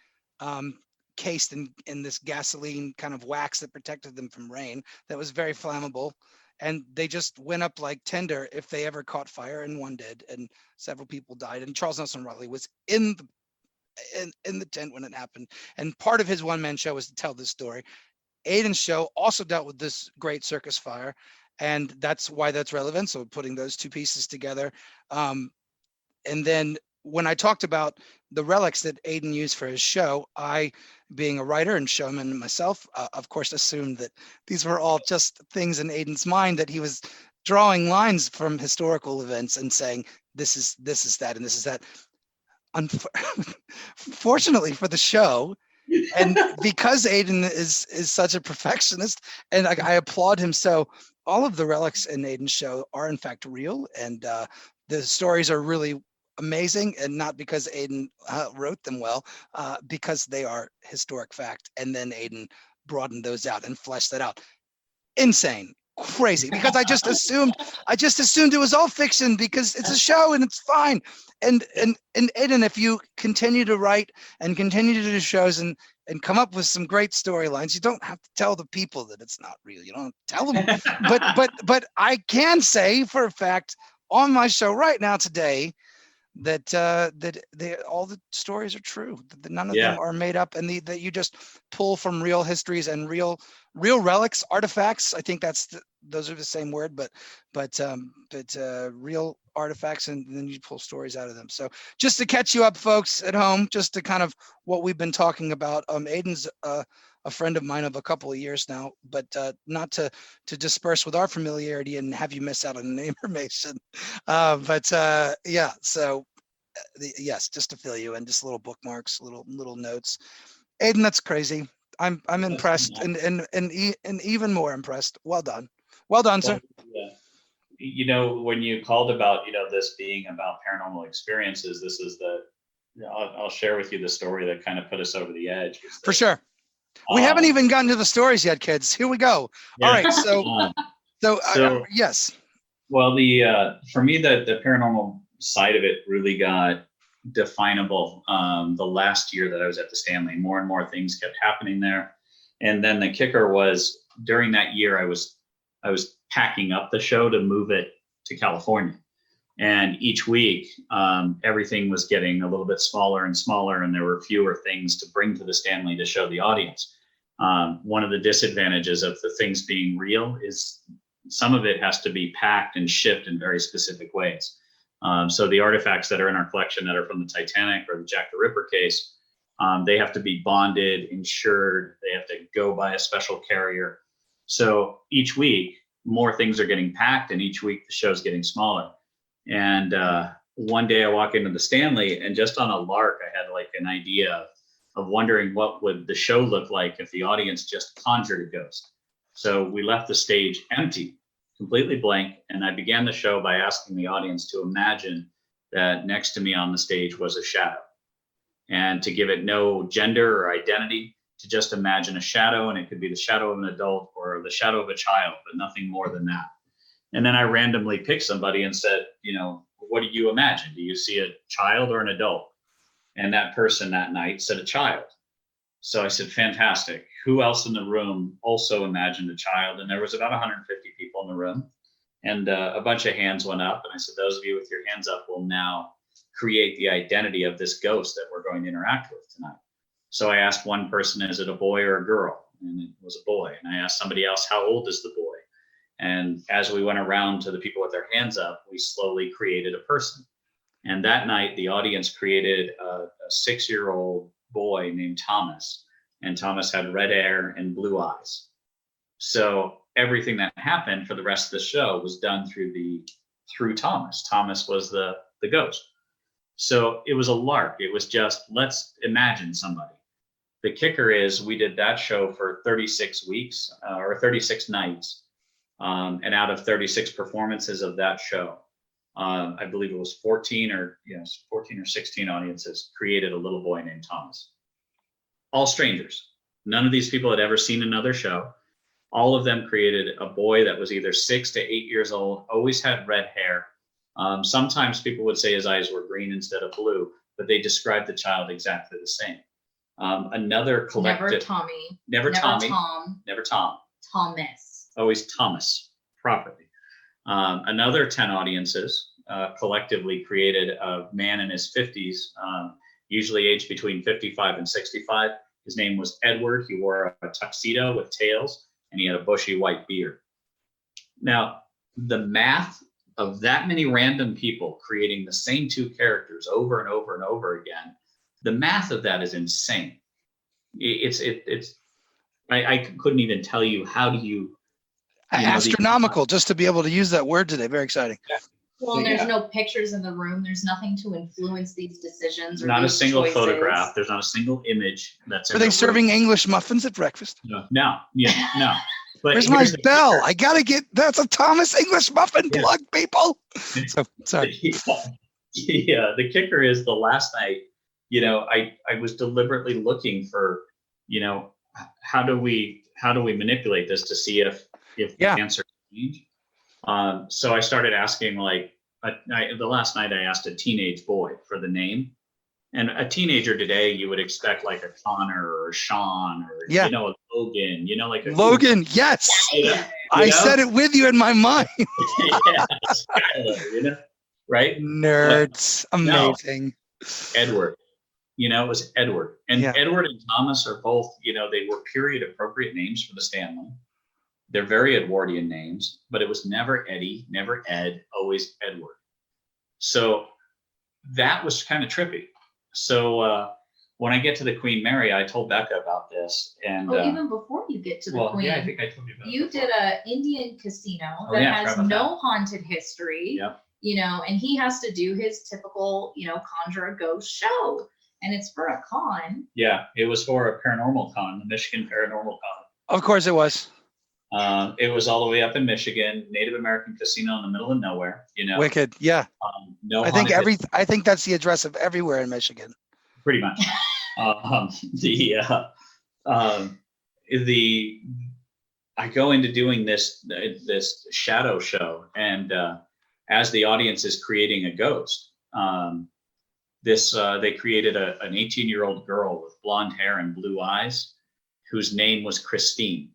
[SPEAKER 1] cased in this gasoline kind of wax that protected them from rain that was very flammable, and they just went up like tinder if they ever caught fire, and one did, and several people died, and Charles Nelson Riley was in the tent when it happened, and part of his one-man show was to tell this story. Aiden's show also dealt with this great circus fire, and that's why that's relevant. So putting those two pieces together. And then when I talked about the relics that Aiden used for his show, I, being a writer and showman myself, of course, assumed that these were all just things in Aiden's mind, that he was drawing lines from historical events and saying, this is that, and this is that. Fortunately for the show, and because Aiden is such a perfectionist, and I applaud him, so all of the relics in Aiden's show are in fact real, and the stories are really amazing, and not because Aiden wrote them well, because they are historic fact, and then Aiden broadened those out and fleshed that out. Insane, crazy, because I just assumed it was all fiction because it's a show and it's fine. And Aiden, if you continue to write and continue to do shows and come up with some great storylines, you don't have to tell the people that it's not real. You don't tell them, but I can say for a fact on my show right now today that all the stories are true. That none of them are made up, and that you just pull from real histories and real relics, artifacts. I think those are the same word, but real artifacts, and then you pull stories out of them. So just to catch you up, folks at home, just to kind of what we've been talking about. Aiden's a friend of mine of a couple of years now, but not to disperse with our familiarity and have you miss out on the information. Yeah, so yes, just to fill you in, just little bookmarks, little notes. Aiden, that's crazy. I'm impressed, and even more impressed. Well done, sir.
[SPEAKER 2] Yeah. When you called about this being about paranormal experiences, this is I'll share with you the story that kind of put us over the edge.
[SPEAKER 1] For sure. We haven't even gotten to the stories yet, kids. Here we go. Yeah. All right. So yes.
[SPEAKER 2] Well, for me, the paranormal side of it really got definable the last year that I was at the Stanley. More and more things kept happening there. And then the kicker was during that year, I was packing up the show to move it to California. And each week, everything was getting a little bit smaller and smaller, and there were fewer things to bring to the Stanley to show the audience. One of the disadvantages of the things being real is some of it has to be packed and shipped in very specific ways. So the artifacts that are in our collection that are from the Titanic or the Jack the Ripper case, they have to be bonded, insured, they have to go by a special carrier. So each week, more things are getting packed, and each week the show's getting smaller. And one day I walk into the Stanley, and just on a lark, I had like an idea of wondering what would the show look like if the audience just conjured a ghost. So we left the stage empty, completely blank, and I began the show by asking the audience to imagine that next to me on the stage was a shadow, and to give it no gender or identity, to just imagine a shadow, and it could be the shadow of an adult or the shadow of a child, but nothing more than that. And then I randomly picked somebody and said, what do you imagine? Do you see a child or an adult? And that person that night said a child. So I said, fantastic. Who else in the room also imagined a child? And there was about 150 people in the room. And a bunch of hands went up. And I said, those of you with your hands up will now create the identity of this ghost that we're going to interact with tonight. So I asked one person, is it a boy or a girl? And it was a boy. And I asked somebody else, how old is the boy? And as we went around to the people with their hands up, we slowly created a person. And that night, the audience created a 6-year-old boy named Thomas. And Thomas had red hair and blue eyes. So everything that happened for the rest of the show was done through Thomas. Thomas was the ghost. So it was a lark. It was just, let's imagine somebody. The kicker is we did that show for 36 weeks or 36 nights. And out of 36 performances of that show, I believe it was 14 or 16 audiences created a little boy named Thomas. All strangers. None of these people had ever seen another show. All of them created a boy that was either 6 to 8 years old, always had red hair. Sometimes people would say his eyes were green instead of blue, but they described the child exactly the same. Another collective.
[SPEAKER 3] Never Tommy.
[SPEAKER 2] Never Tommy.
[SPEAKER 3] Tom.
[SPEAKER 2] Never Tom.
[SPEAKER 3] Thomas.
[SPEAKER 2] Always Thomas, properly. Another 10 audiences collectively created a man in his 50s, usually aged between 55 and 65. His name was Edward. He wore a tuxedo with tails, and he had a bushy white beard. Now, the math of that many random people creating the same two characters over and over and over again, the math of that is insane. I couldn't even tell you how do you
[SPEAKER 1] astronomical, just to be able to use that word today. Very exciting.
[SPEAKER 2] Yeah.
[SPEAKER 3] Well, and there's no pictures in the room. There's nothing to influence these decisions. Or
[SPEAKER 2] not a
[SPEAKER 3] these
[SPEAKER 2] single
[SPEAKER 3] choices.
[SPEAKER 2] photograph. There's not a single image that's.
[SPEAKER 1] Are they serving English muffins at breakfast?
[SPEAKER 2] No. Yeah, no. But
[SPEAKER 1] where's my bell? I gotta get. That's a Thomas English muffin plug, people. So sorry.
[SPEAKER 2] Yeah, the kicker is the last night. I was deliberately looking for, how do we manipulate this to see if the answer change. So I started asking, the last night I asked a teenage boy for the name, and a teenager today you would expect like a Connor or a Sean or a Logan, like a
[SPEAKER 1] Logan. Yes, I said it with you in my mind.
[SPEAKER 2] Yeah, Skylar, right?
[SPEAKER 1] Nerds, amazing.
[SPEAKER 2] No, Edward. It was Edward, and Edward and Thomas are both. They were period appropriate names for the Stanley. They're very Edwardian names, but it was never Eddie, never Ed, always Edward. So that was kind of trippy. So when I get to the Queen Mary, I told Becca about this. And
[SPEAKER 3] even before you get to the Queen,
[SPEAKER 2] yeah, I think I told you about it.
[SPEAKER 3] You did an Indian casino that has no haunted history.
[SPEAKER 2] Yep.
[SPEAKER 3] And he has to do his typical, conjure a ghost show, and it's for a con.
[SPEAKER 2] Yeah, it was for a paranormal con, the Michigan Paranormal Con.
[SPEAKER 1] Of course it was.
[SPEAKER 2] It was all the way up in Michigan, Native American casino in the middle of nowhere.
[SPEAKER 1] Wicked, yeah.
[SPEAKER 2] No,
[SPEAKER 1] I think that's the address of everywhere in Michigan.
[SPEAKER 2] Pretty much. I go into doing this shadow show, and as the audience is creating a ghost, they created an 18-year-old girl with blonde hair and blue eyes, whose name was Christine.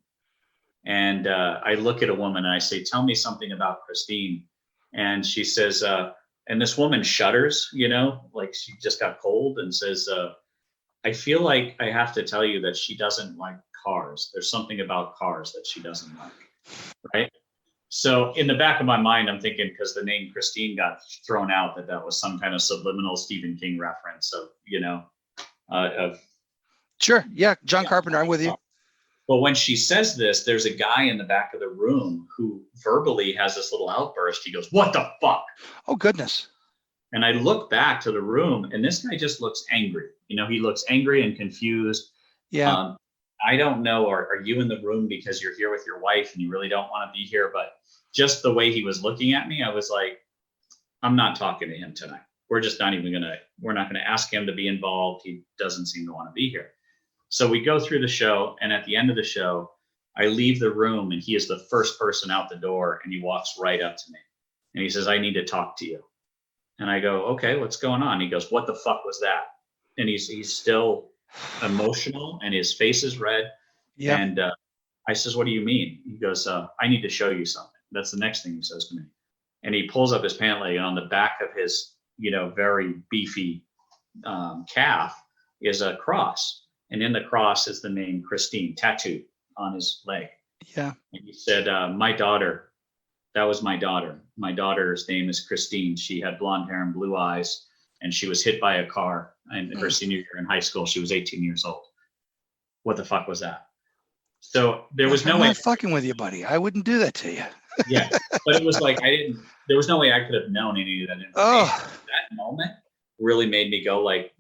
[SPEAKER 2] And I look at a woman and I say, tell me something about Christine. And she says, and this woman shudders, like she just got cold, and says, I feel like I have to tell you that she doesn't like cars. There's something about cars that she doesn't like. Right. So in the back of my mind, I'm thinking, because the name Christine got thrown out, that was some kind of subliminal Stephen King reference of, of.
[SPEAKER 1] Sure. Yeah. John Carpenter, I'm with you.
[SPEAKER 2] But when she says this, there's a guy in the back of the room who verbally has this little outburst. He goes, "What the fuck?"
[SPEAKER 1] Oh, goodness.
[SPEAKER 2] And I look back to the room, and this guy just looks angry. He looks angry and confused.
[SPEAKER 1] Yeah.
[SPEAKER 2] I don't know, are you in the room because you're here with your wife and you really don't want to be here? But just the way he was looking at me, I was like, I'm not talking to him tonight. We're just not even we're not going to ask him to be involved. He doesn't seem to want to be here. So we go through the show, and at the end of the show, I leave the room, and he is the first person out the door, and he walks right up to me. And he says, I need to talk to you. And I go, okay, what's going on? He goes, what the fuck was that? And he's still emotional, and his face is red. Yeah. And I says, what do you mean? He goes, I need to show you something. That's the next thing he says to me. And he pulls up his pant leg, and on the back of his, very beefy calf is a cross. And in the cross is the name Christine tattooed on his leg.
[SPEAKER 1] Yeah. And
[SPEAKER 2] he said, my daughter, that was my daughter. My daughter's name is Christine. She had blonde hair and blue eyes, and she was hit by a car in her senior year in high school. She was 18 years old. What the fuck was that? So there was no way.
[SPEAKER 1] I'm not fucking with you, buddy. I wouldn't do that to you.
[SPEAKER 2] Yeah. But it was like, there was no way I could have known any of that information. Oh. That moment really made me go like,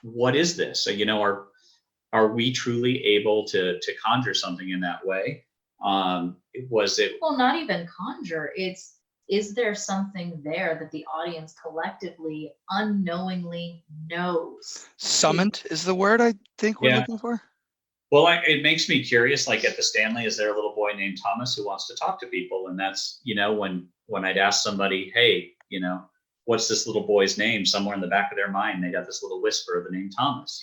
[SPEAKER 2] what is this? So, are we truly able to conjure something in that way? Was it?
[SPEAKER 3] Well, not even conjure. Is there something there that the audience collectively unknowingly knows?
[SPEAKER 1] Summoned is the word I think we're looking for.
[SPEAKER 2] Well, it makes me curious. Like at the Stanley, is there a little boy named Thomas who wants to talk to people? And that's, when I'd ask somebody, hey, what's this little boy's name? Somewhere in the back of their mind, they got this little whisper of the name Thomas,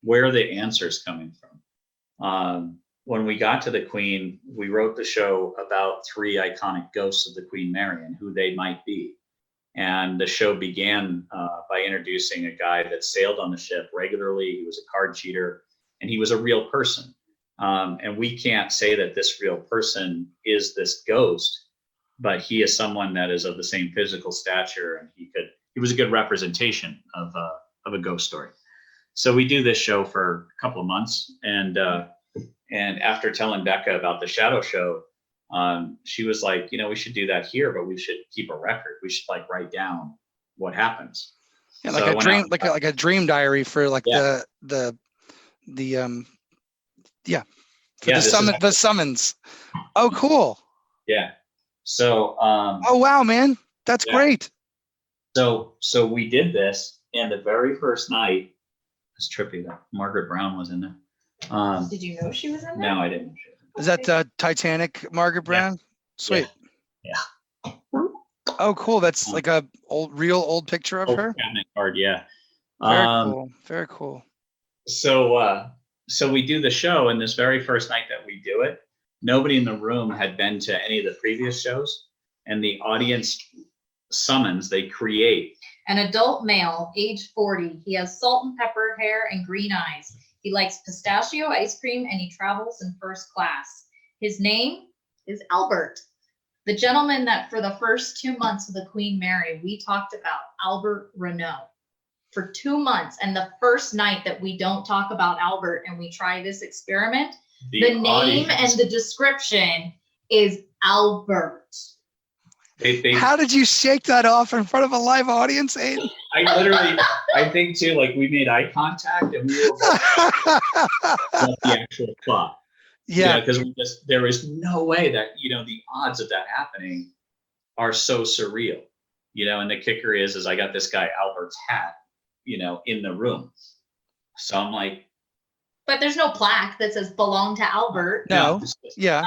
[SPEAKER 2] Where are the answers coming from? When we got to the Queen, we wrote the show about 3 iconic ghosts of the Queen Mary and who they might be. And the show began by introducing a guy that sailed on the ship regularly. He was a card cheater, and he was a real person. And we can't say that this real person is this ghost, but he is someone that is of the same physical stature, and he was a good representation of a ghost story. So we do this show for a couple of months, and after telling Becca about the shadow show, she was like, we should do that here, but we should keep a record. We should write down what happens.
[SPEAKER 1] Yeah, like a dream, like a dream diary for the summons. Oh, cool.
[SPEAKER 2] Yeah. So.
[SPEAKER 1] Oh wow, man, that's great.
[SPEAKER 2] So we did this, and the very first night, it's trippy that Margaret Brown was in there.
[SPEAKER 3] Did you know she was in there?
[SPEAKER 2] No, I didn't.
[SPEAKER 1] Is that Titanic Margaret Brown? Yeah. Sweet.
[SPEAKER 2] Yeah.
[SPEAKER 1] Oh, cool. That's like a real old picture of her.
[SPEAKER 2] Cabinet card. Yeah.
[SPEAKER 1] Very cool. Very cool.
[SPEAKER 2] So we do the show, and this very first night that we do it, nobody in the room had been to any of the previous shows, and the audience summons, they create.
[SPEAKER 3] An adult male, age 40. He has salt and pepper hair and green eyes. He likes pistachio ice cream, and he travels in first class. His name is Albert. The gentleman that for the first 2 months of the Queen Mary, we talked about, Albert Renault, for 2 months. And the first night that we don't talk about Albert and we try this experiment, the name and the description is Albert.
[SPEAKER 1] How did you shake that off in front of a live audience, Aiden?
[SPEAKER 2] I think too, we made eye contact and we were the actual plot.
[SPEAKER 1] Yeah.
[SPEAKER 2] Because there is no way that, the odds of that happening are so surreal, and the kicker is I got this guy Albert's hat, in the room. So I'm like.
[SPEAKER 3] But there's no plaque that says belong to Albert.
[SPEAKER 1] No. Yeah.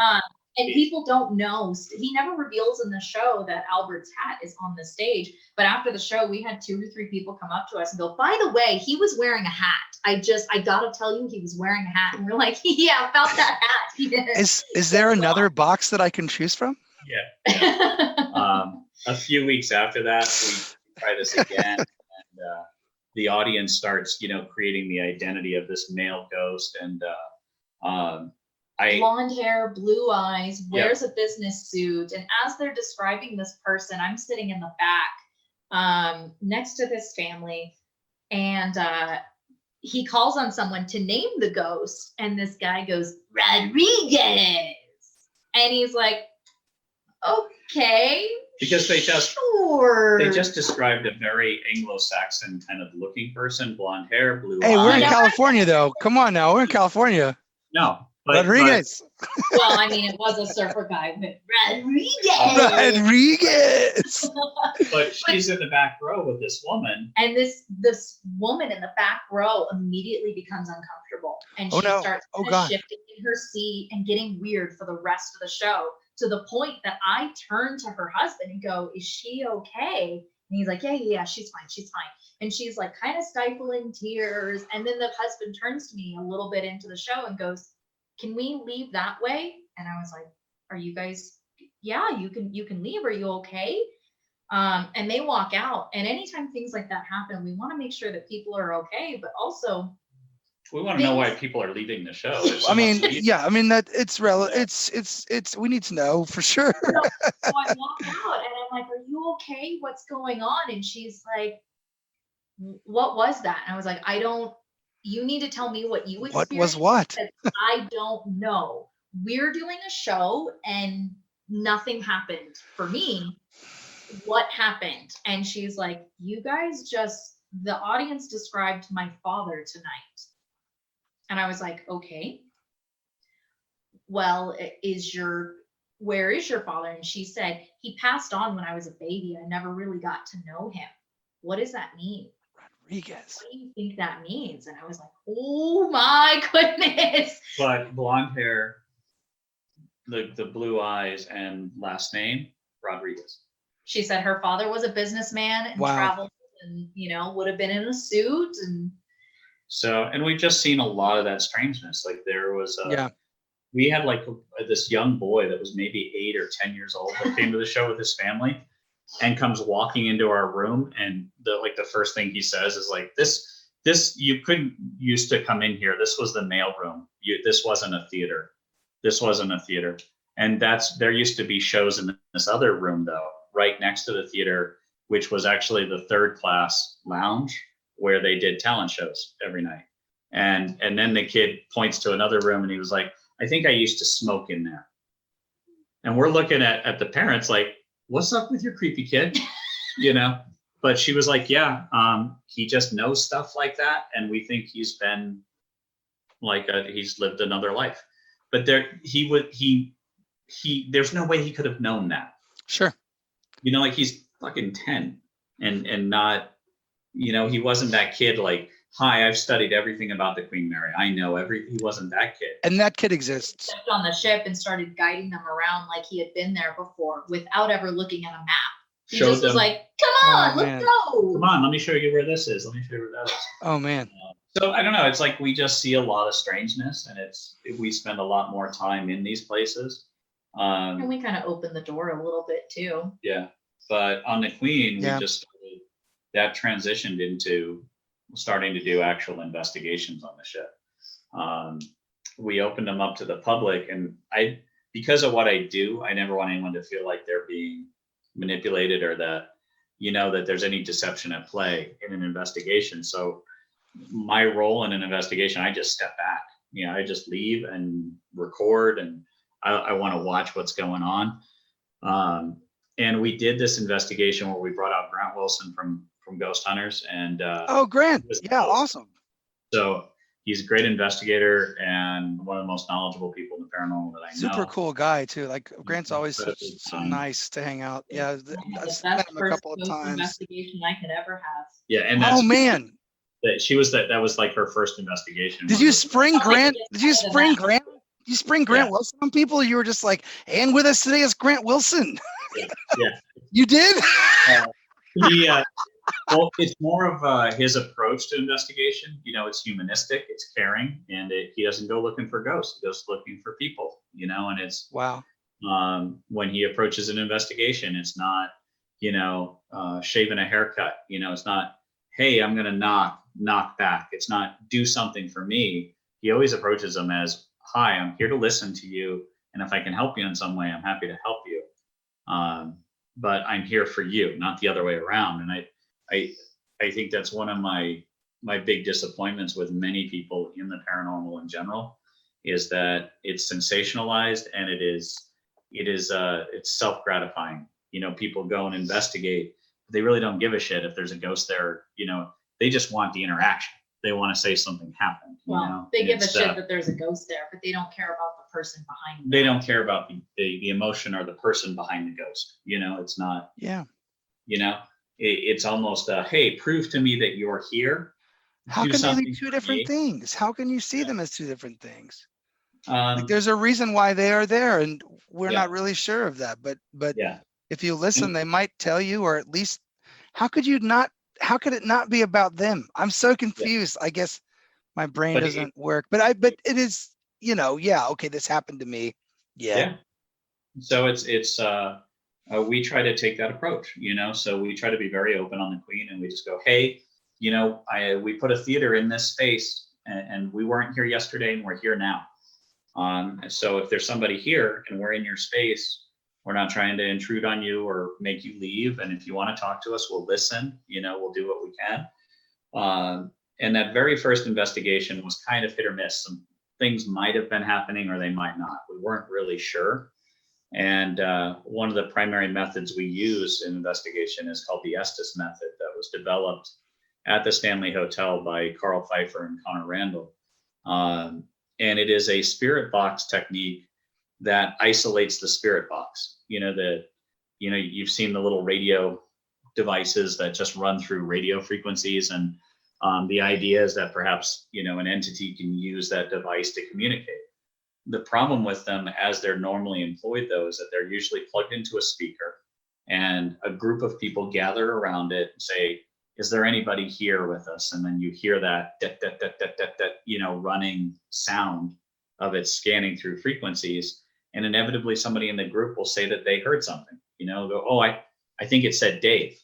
[SPEAKER 3] And people don't know. He never reveals in the show that Albert's hat is on the stage. But after the show, we had 2 or 3 people come up to us and go, by the way, he was wearing a hat. I gotta tell you, he was wearing a hat. And we're like, yeah, about that hat. He did.
[SPEAKER 1] Is there another box that I can choose from?
[SPEAKER 2] Yeah. A few weeks after that, we try this again, and the audience starts, creating the identity of this male ghost, and
[SPEAKER 3] blonde hair, blue eyes, wears a business suit. And as they're describing this person, I'm sitting in the back next to this family, and he calls on someone to name the ghost, and this guy goes, Rodriguez. And he's like, okay.
[SPEAKER 2] Because they just described a very Anglo-Saxon kind of looking person, blonde hair, blue eyes.
[SPEAKER 1] Hey, we're in California though. Come on now, we're in California.
[SPEAKER 2] No.
[SPEAKER 1] Rodriguez.
[SPEAKER 3] Well, I mean, it was a surfer guy, but Rodriguez.
[SPEAKER 2] But she's in the back row with this woman.
[SPEAKER 3] And this woman in the back row immediately becomes uncomfortable. And she starts shifting in her seat and getting weird for the rest of the show, to the point that I turn to her husband and go, is she okay? And he's like, yeah, she's fine. And she's like kind of stifling tears. And then the husband turns to me a little bit into the show and goes, can we leave that way? And I was like, are you guys, yeah, you can leave. Are you okay? And they walk out. And anytime things like that happen, we want to make sure that people are okay, but also
[SPEAKER 2] we want to know why people are leaving the show.
[SPEAKER 1] That it's relevant. It's we need to know for sure.
[SPEAKER 3] So I walk out and I'm like, are you okay? What's going on? And she's like, what was that? And I was like, you need to tell me what you experienced.
[SPEAKER 1] What was what?
[SPEAKER 3] I don't know. We're doing a show and nothing happened for me. What happened? And she's like, you guys the audience described my father tonight. And I was like, okay, well, where is your father? And she said, he passed on when I was a baby. I never really got to know him. What does that mean?
[SPEAKER 1] Rodriguez.
[SPEAKER 3] What do you think that means? And I was like, oh my goodness.
[SPEAKER 2] But blonde hair, the blue eyes, and last name, Rodriguez.
[SPEAKER 3] She said her father was a businessman and traveled and, would have been in a suit.
[SPEAKER 2] And we've just seen a lot of that strangeness. Like there was we had this young boy that was maybe 8 or 10 years old that came to the show with his family and comes walking into our room, and the first thing he says is like, this you couldn't used to come in here. This was the mail room. This wasn't a theater. And there used to be shows in this other room though, right next to the theater, which was actually the 3rd class lounge where they did talent shows every night. And then the kid points to another room and he was like, I think I used to smoke in there. And we're looking at the parents like, what's up with your creepy kid? But she was like, yeah, he just knows stuff like that. And we think he's been he's lived another life. But there's no way he could have known that.
[SPEAKER 1] Sure.
[SPEAKER 2] He's fucking 10 and not, he wasn't that kid like, hi, I've studied everything about the Queen Mary. I know he wasn't that kid.
[SPEAKER 1] And that kid exists.
[SPEAKER 3] Stepped on the ship and started guiding them around like he had been there before without ever looking at a map. He just was like, come on, let's go.
[SPEAKER 2] Come on, let me show you where this is. Let me show you where that is.
[SPEAKER 1] Oh, man.
[SPEAKER 2] So I don't know. It's like we just see a lot of strangeness, and we spend a lot more time in these places.
[SPEAKER 3] And we kind of opened the door a little bit too.
[SPEAKER 2] Yeah. But on the Queen, we just started, that transitioned into starting to do actual investigations on the ship. We opened them up to the public, and because of what I do, I never want anyone to feel like they're being manipulated or that there's any deception at play in an investigation. So my role in an investigation, I just step back. I just leave and record, and I want to watch what's going on. And we did this investigation where we brought out Grant Wilson from Ghost Hunters, and
[SPEAKER 1] Grant, awesome.
[SPEAKER 2] So he's a great investigator and one of the most knowledgeable people in the paranormal that I know.
[SPEAKER 1] Super cool guy too. Like Grant's always so nice to hang out. Yeah,
[SPEAKER 3] I've met him a couple of times. Investigation I could ever have.
[SPEAKER 2] Yeah, and that was like her first investigation.
[SPEAKER 1] Did you spring Grant? Did you spring Grant You spring Grant Wilson on people? You were just like, and with us today is Grant Wilson.
[SPEAKER 2] Yeah.
[SPEAKER 1] You did?
[SPEAKER 2] Well, it's more of his approach to investigation. It's humanistic, it's caring, and he doesn't go looking for ghosts. He goes looking for people, and it's,
[SPEAKER 1] wow.
[SPEAKER 2] When he approaches an investigation, it's not, shaving a haircut. It's not, hey, I'm going to knock back. It's not do something for me. He always approaches them as, hi, I'm here to listen to you. And if I can help you in some way, I'm happy to help you. But I'm here for you, not the other way around. And I think that's one of my big disappointments with many people in the paranormal in general, is that it's sensationalized and it's self-gratifying. People go and investigate. They really don't give a shit if there's a ghost there. They just want the interaction. They want to say something happened.
[SPEAKER 3] They give a shit that there's a ghost there, but they don't care about the person behind.
[SPEAKER 2] They don't care about the emotion or the person behind the ghost. It's not.
[SPEAKER 1] Yeah.
[SPEAKER 2] It's almost hey, prove to me that you're here.
[SPEAKER 1] How can they be two different things? How can you see them as two different things? Like there's a reason why they are there, and we're not really sure of that. But if you listen, they might tell you, or at least, how could it not be about them? I'm so confused. I guess my brain doesn't work. But it is, okay, this happened to me. Yeah.
[SPEAKER 2] So it's we try to take that approach, so we try to be very open on the Queen, and we just go, hey, we put a theater in this space, and we weren't here yesterday, and we're here now. So if there's somebody here and we're in your space, we're not trying to intrude on you or make you leave. And if you want to talk to us, we'll listen, we'll do what we can. And that very first investigation was kind of hit or miss. Some things might have been happening or they might not. We weren't really sure. And one of the primary methods we use in investigation is called the Estes method, that was developed at the Stanley Hotel by Carl Pfeiffer and Connor Randall. And it is a spirit box technique that isolates the spirit box. You've seen the little radio devices that just run through radio frequencies. And the idea is that perhaps, an entity can use that device to communicate. The problem with them, as they're normally employed, though, is that they're usually plugged into a speaker, and a group of people gather around it and say, is there anybody here with us? And then you hear that, running sound of it scanning through frequencies. And inevitably somebody in the group will say that they heard something, go, oh, I think it said Dave.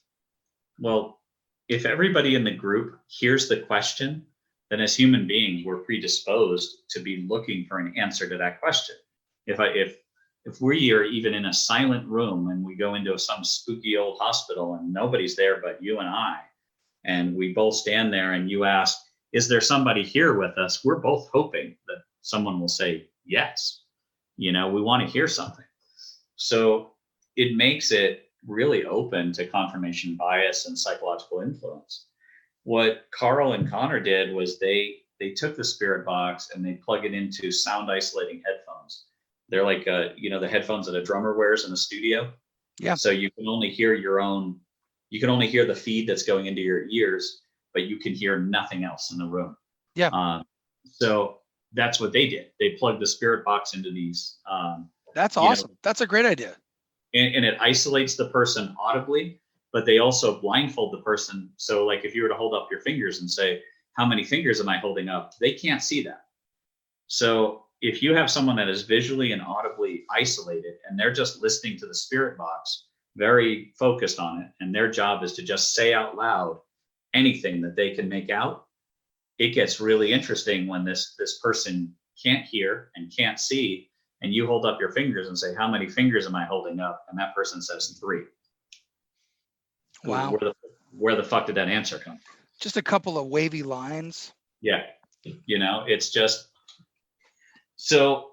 [SPEAKER 2] Well, if everybody in the group hears the question, then as human beings, we're predisposed to be looking for an answer to that question. If we are even in a silent room and we go into some spooky old hospital and nobody's there but you and I, and we both stand there and you ask, is there somebody here with us? We're both hoping that someone will say yes. We want to hear something. So it makes it really open to confirmation bias and psychological influence. What Carl and Connor did was they took the spirit box and they plug it into sound isolating headphones. They're like, the headphones that a drummer wears in the studio.
[SPEAKER 1] Yeah.
[SPEAKER 2] So you can only hear you can only hear the feed that's going into your ears, but you can hear nothing else in the room.
[SPEAKER 1] Yeah.
[SPEAKER 2] So that's what they did. They plugged the spirit box into these.
[SPEAKER 1] That's awesome. That's a great idea.
[SPEAKER 2] And it isolates the person audibly, but they also blindfold the person. So like if you were to hold up your fingers and say, how many fingers am I holding up? They can't see that. So if you have someone that is visually and audibly isolated and they're just listening to the spirit box, very focused on it, and their job is to just say out loud anything that they can make out, it gets really interesting when this person can't hear and can't see, and you hold up your fingers and say, how many fingers am I holding up? And that person says 3.
[SPEAKER 1] Wow.
[SPEAKER 2] Where the fuck did that answer come from?
[SPEAKER 1] Just a couple of wavy lines.
[SPEAKER 2] Yeah. It's just, so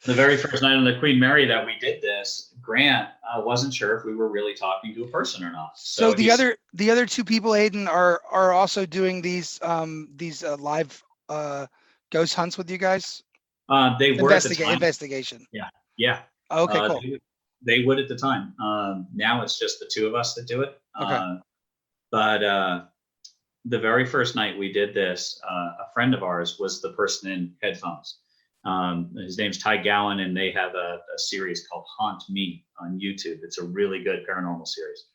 [SPEAKER 2] the very first night on the Queen Mary that we did this, Grant wasn't sure if we were really talking to a person or not.
[SPEAKER 1] So the other two people, Aiden, are also doing these live ghost hunts with you guys.
[SPEAKER 2] They were at the time.
[SPEAKER 1] Investigation.
[SPEAKER 2] Yeah.
[SPEAKER 1] Okay, cool.
[SPEAKER 2] They would at the time. Now it's just the two of us that do it.
[SPEAKER 1] Okay.
[SPEAKER 2] But the very first night we did this, a friend of ours was the person in headphones. His name's Ty Gowan, and they have a series called Haunt Me on YouTube. It's a really good paranormal series.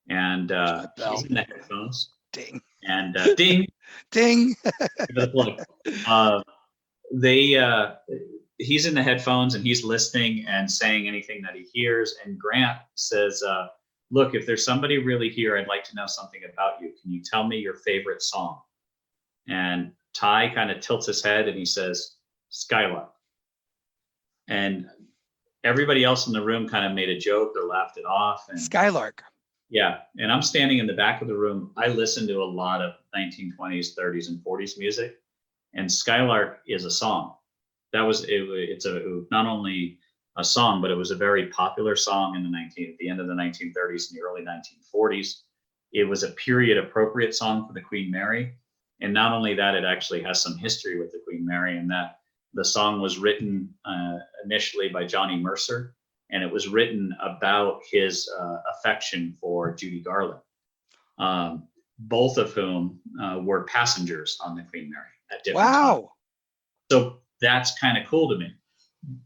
[SPEAKER 2] And he's in the headphones.
[SPEAKER 1] Ding.
[SPEAKER 2] And ding,
[SPEAKER 1] ding.
[SPEAKER 2] give it a plug. He's in the headphones and he's listening and saying anything that he hears. And Grant says, look, if there's somebody really here, I'd like to know something about you. Can you tell me your favorite song? And Ty kind of tilts his head and he says, Skylark. And everybody else in the room kind of made a joke or laughed it off. And
[SPEAKER 1] Skylark.
[SPEAKER 2] yeah. And I'm standing in the back of the room. I listen to a lot of 1920s, 30s, and 40s music. And Skylark is a song. It's not only a song, but it was a very popular song at the end of the 1930s and the early 1940s. It was a period appropriate song for the Queen Mary. And not only that, it actually has some history with the Queen Mary, and that the song was written initially by Johnny Mercer, and it was written about his affection for Judy Garland, both of whom were passengers on the Queen Mary at different times. So that's kind of cool to me.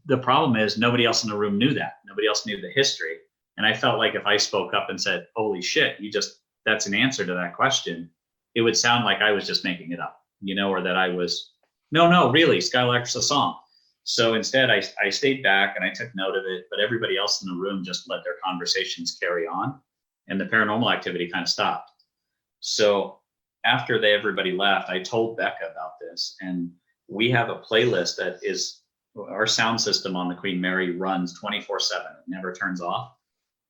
[SPEAKER 2] The problem is nobody else in the room knew that. Nobody else knew the history. And I felt like if I spoke up and said, holy shit, that's an answer to that question, it would sound like I was just making it up, or that I was, no, really, Skylark's a song. So instead I stayed back and I took note of it, but everybody else in the room just let their conversations carry on, and the paranormal activity kind of stopped. So after everybody left, I told Becca about this, and we have a playlist that is, our sound system on the Queen Mary runs 24/7. It never turns off.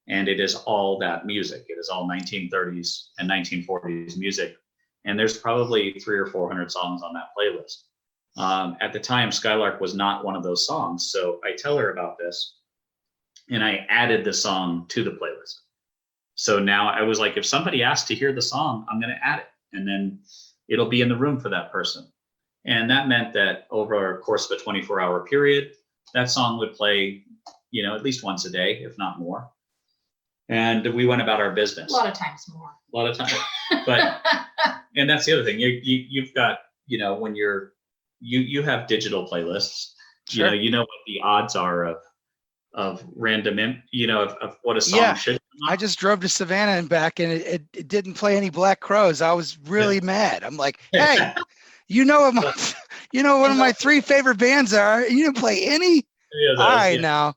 [SPEAKER 2] And it is all that music. It is all 1930s and 1940s music. And there's probably 300 or 400 songs on that playlist. At the time, Skylark was not one of those songs. So I tell her about this, and I added the song to the playlist. So now I was like, if somebody asks to hear the song, I'm going to add it, and then it'll be in the room for that person. And that meant that over a course of a 24-hour period, that song would play, at least once a day, if not more. And we went about our business.
[SPEAKER 3] A lot of times more.
[SPEAKER 2] A lot of times. But, and that's the other thing. You've got, when you have digital playlists,
[SPEAKER 1] Sure.
[SPEAKER 2] what the odds are of random, of what a song should come
[SPEAKER 1] I just drove to Savannah and back, and it didn't play any Black Crows. I was really mad. I'm like, hey, one of my 3 favorite bands are. You didn't play any? All right, now.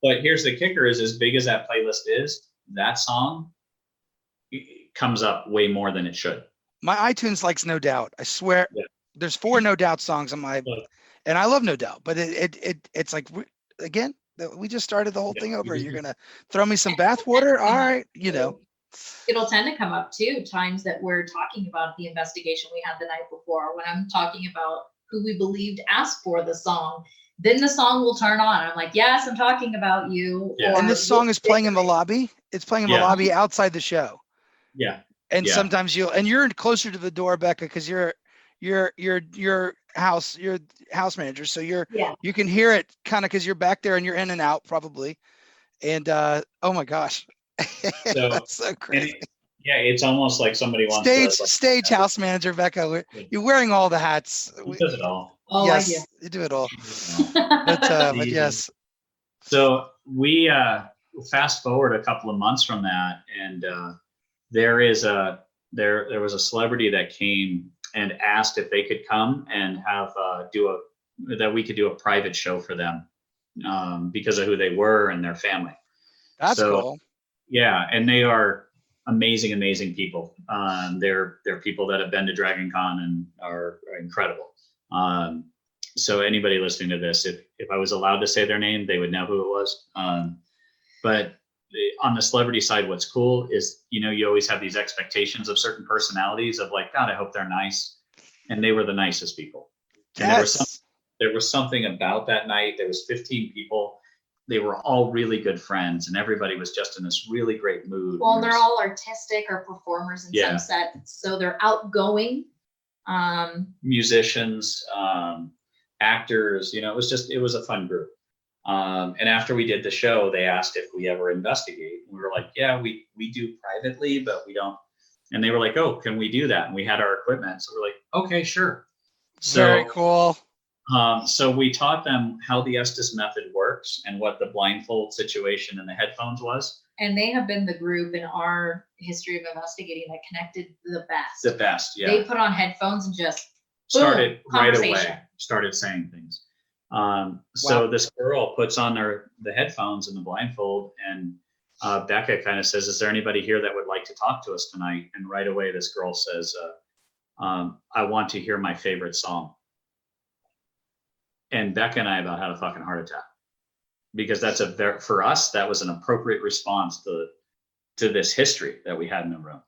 [SPEAKER 2] But here's the kicker: is as big as that playlist is, that song comes up way more than it should.
[SPEAKER 1] My iTunes likes No Doubt. I swear, there's 4 No Doubt songs on my, and I love No Doubt. But it's like, again, we just started the whole thing over. You're gonna throw me some bathwater? All right,
[SPEAKER 3] It'll tend to come up too, times that we're talking about the investigation we had the night before, when I'm talking about who we believed asked for the song. Then the song will turn on. I'm like, yes, I'm talking about you.
[SPEAKER 2] Yeah.
[SPEAKER 1] And this song is playing in the lobby. It's playing in the lobby outside the show.
[SPEAKER 2] Yeah.
[SPEAKER 1] And sometimes you're closer to the door, Becca, because you're house manager. So you can hear it kind of because you're back there and you're in and out probably. And oh my gosh. That's so crazy.
[SPEAKER 2] It's almost like somebody wants
[SPEAKER 1] stage house manager, Becca. You're wearing all the hats.
[SPEAKER 2] He does it all.
[SPEAKER 3] Oh,
[SPEAKER 1] yes, you do it all. But yes.
[SPEAKER 2] So we fast forward a couple of months from that, and there was a celebrity that came and asked if they could come and have that we could do a private show for them because of who they were and their family.
[SPEAKER 1] That's cool.
[SPEAKER 2] Yeah, and they are amazing people. They're people that have been to Dragon Con and are incredible. So anybody listening to this, if I was allowed to say their name, they would know who it was. But on the celebrity side, what's cool is, you always have these expectations of certain personalities of like, God, I hope they're nice. And they were the nicest people.
[SPEAKER 1] Yes.
[SPEAKER 2] And there was something about that night. There was 15 people. They were all really good friends, and everybody was just in this really great mood.
[SPEAKER 3] Well, they're all artistic or performers in some sense. So they're outgoing.
[SPEAKER 2] Musicians, actors, it was a fun group. And after we did the show, they asked if we ever investigate. We were like, yeah, we do privately, but we don't. And they were like, oh, can we do that? And we had our equipment. So we're like, okay, sure. So,
[SPEAKER 1] very cool.
[SPEAKER 2] So we taught them how the Estes method works and what the blindfold situation and the headphones was.
[SPEAKER 3] And they have been the group in our history of investigating that connected the best.
[SPEAKER 2] The best, yeah.
[SPEAKER 3] They put on headphones and just
[SPEAKER 2] started
[SPEAKER 3] boom,
[SPEAKER 2] right away, started saying things. So this girl puts on the headphones and the blindfold, and Becca kind of says, "Is there anybody here that would like to talk to us tonight?" And right away, this girl says, "I want to hear my favorite song." And Becca and I about had a fucking heart attack, because that's for us, that was an appropriate response to this history that we had in the room.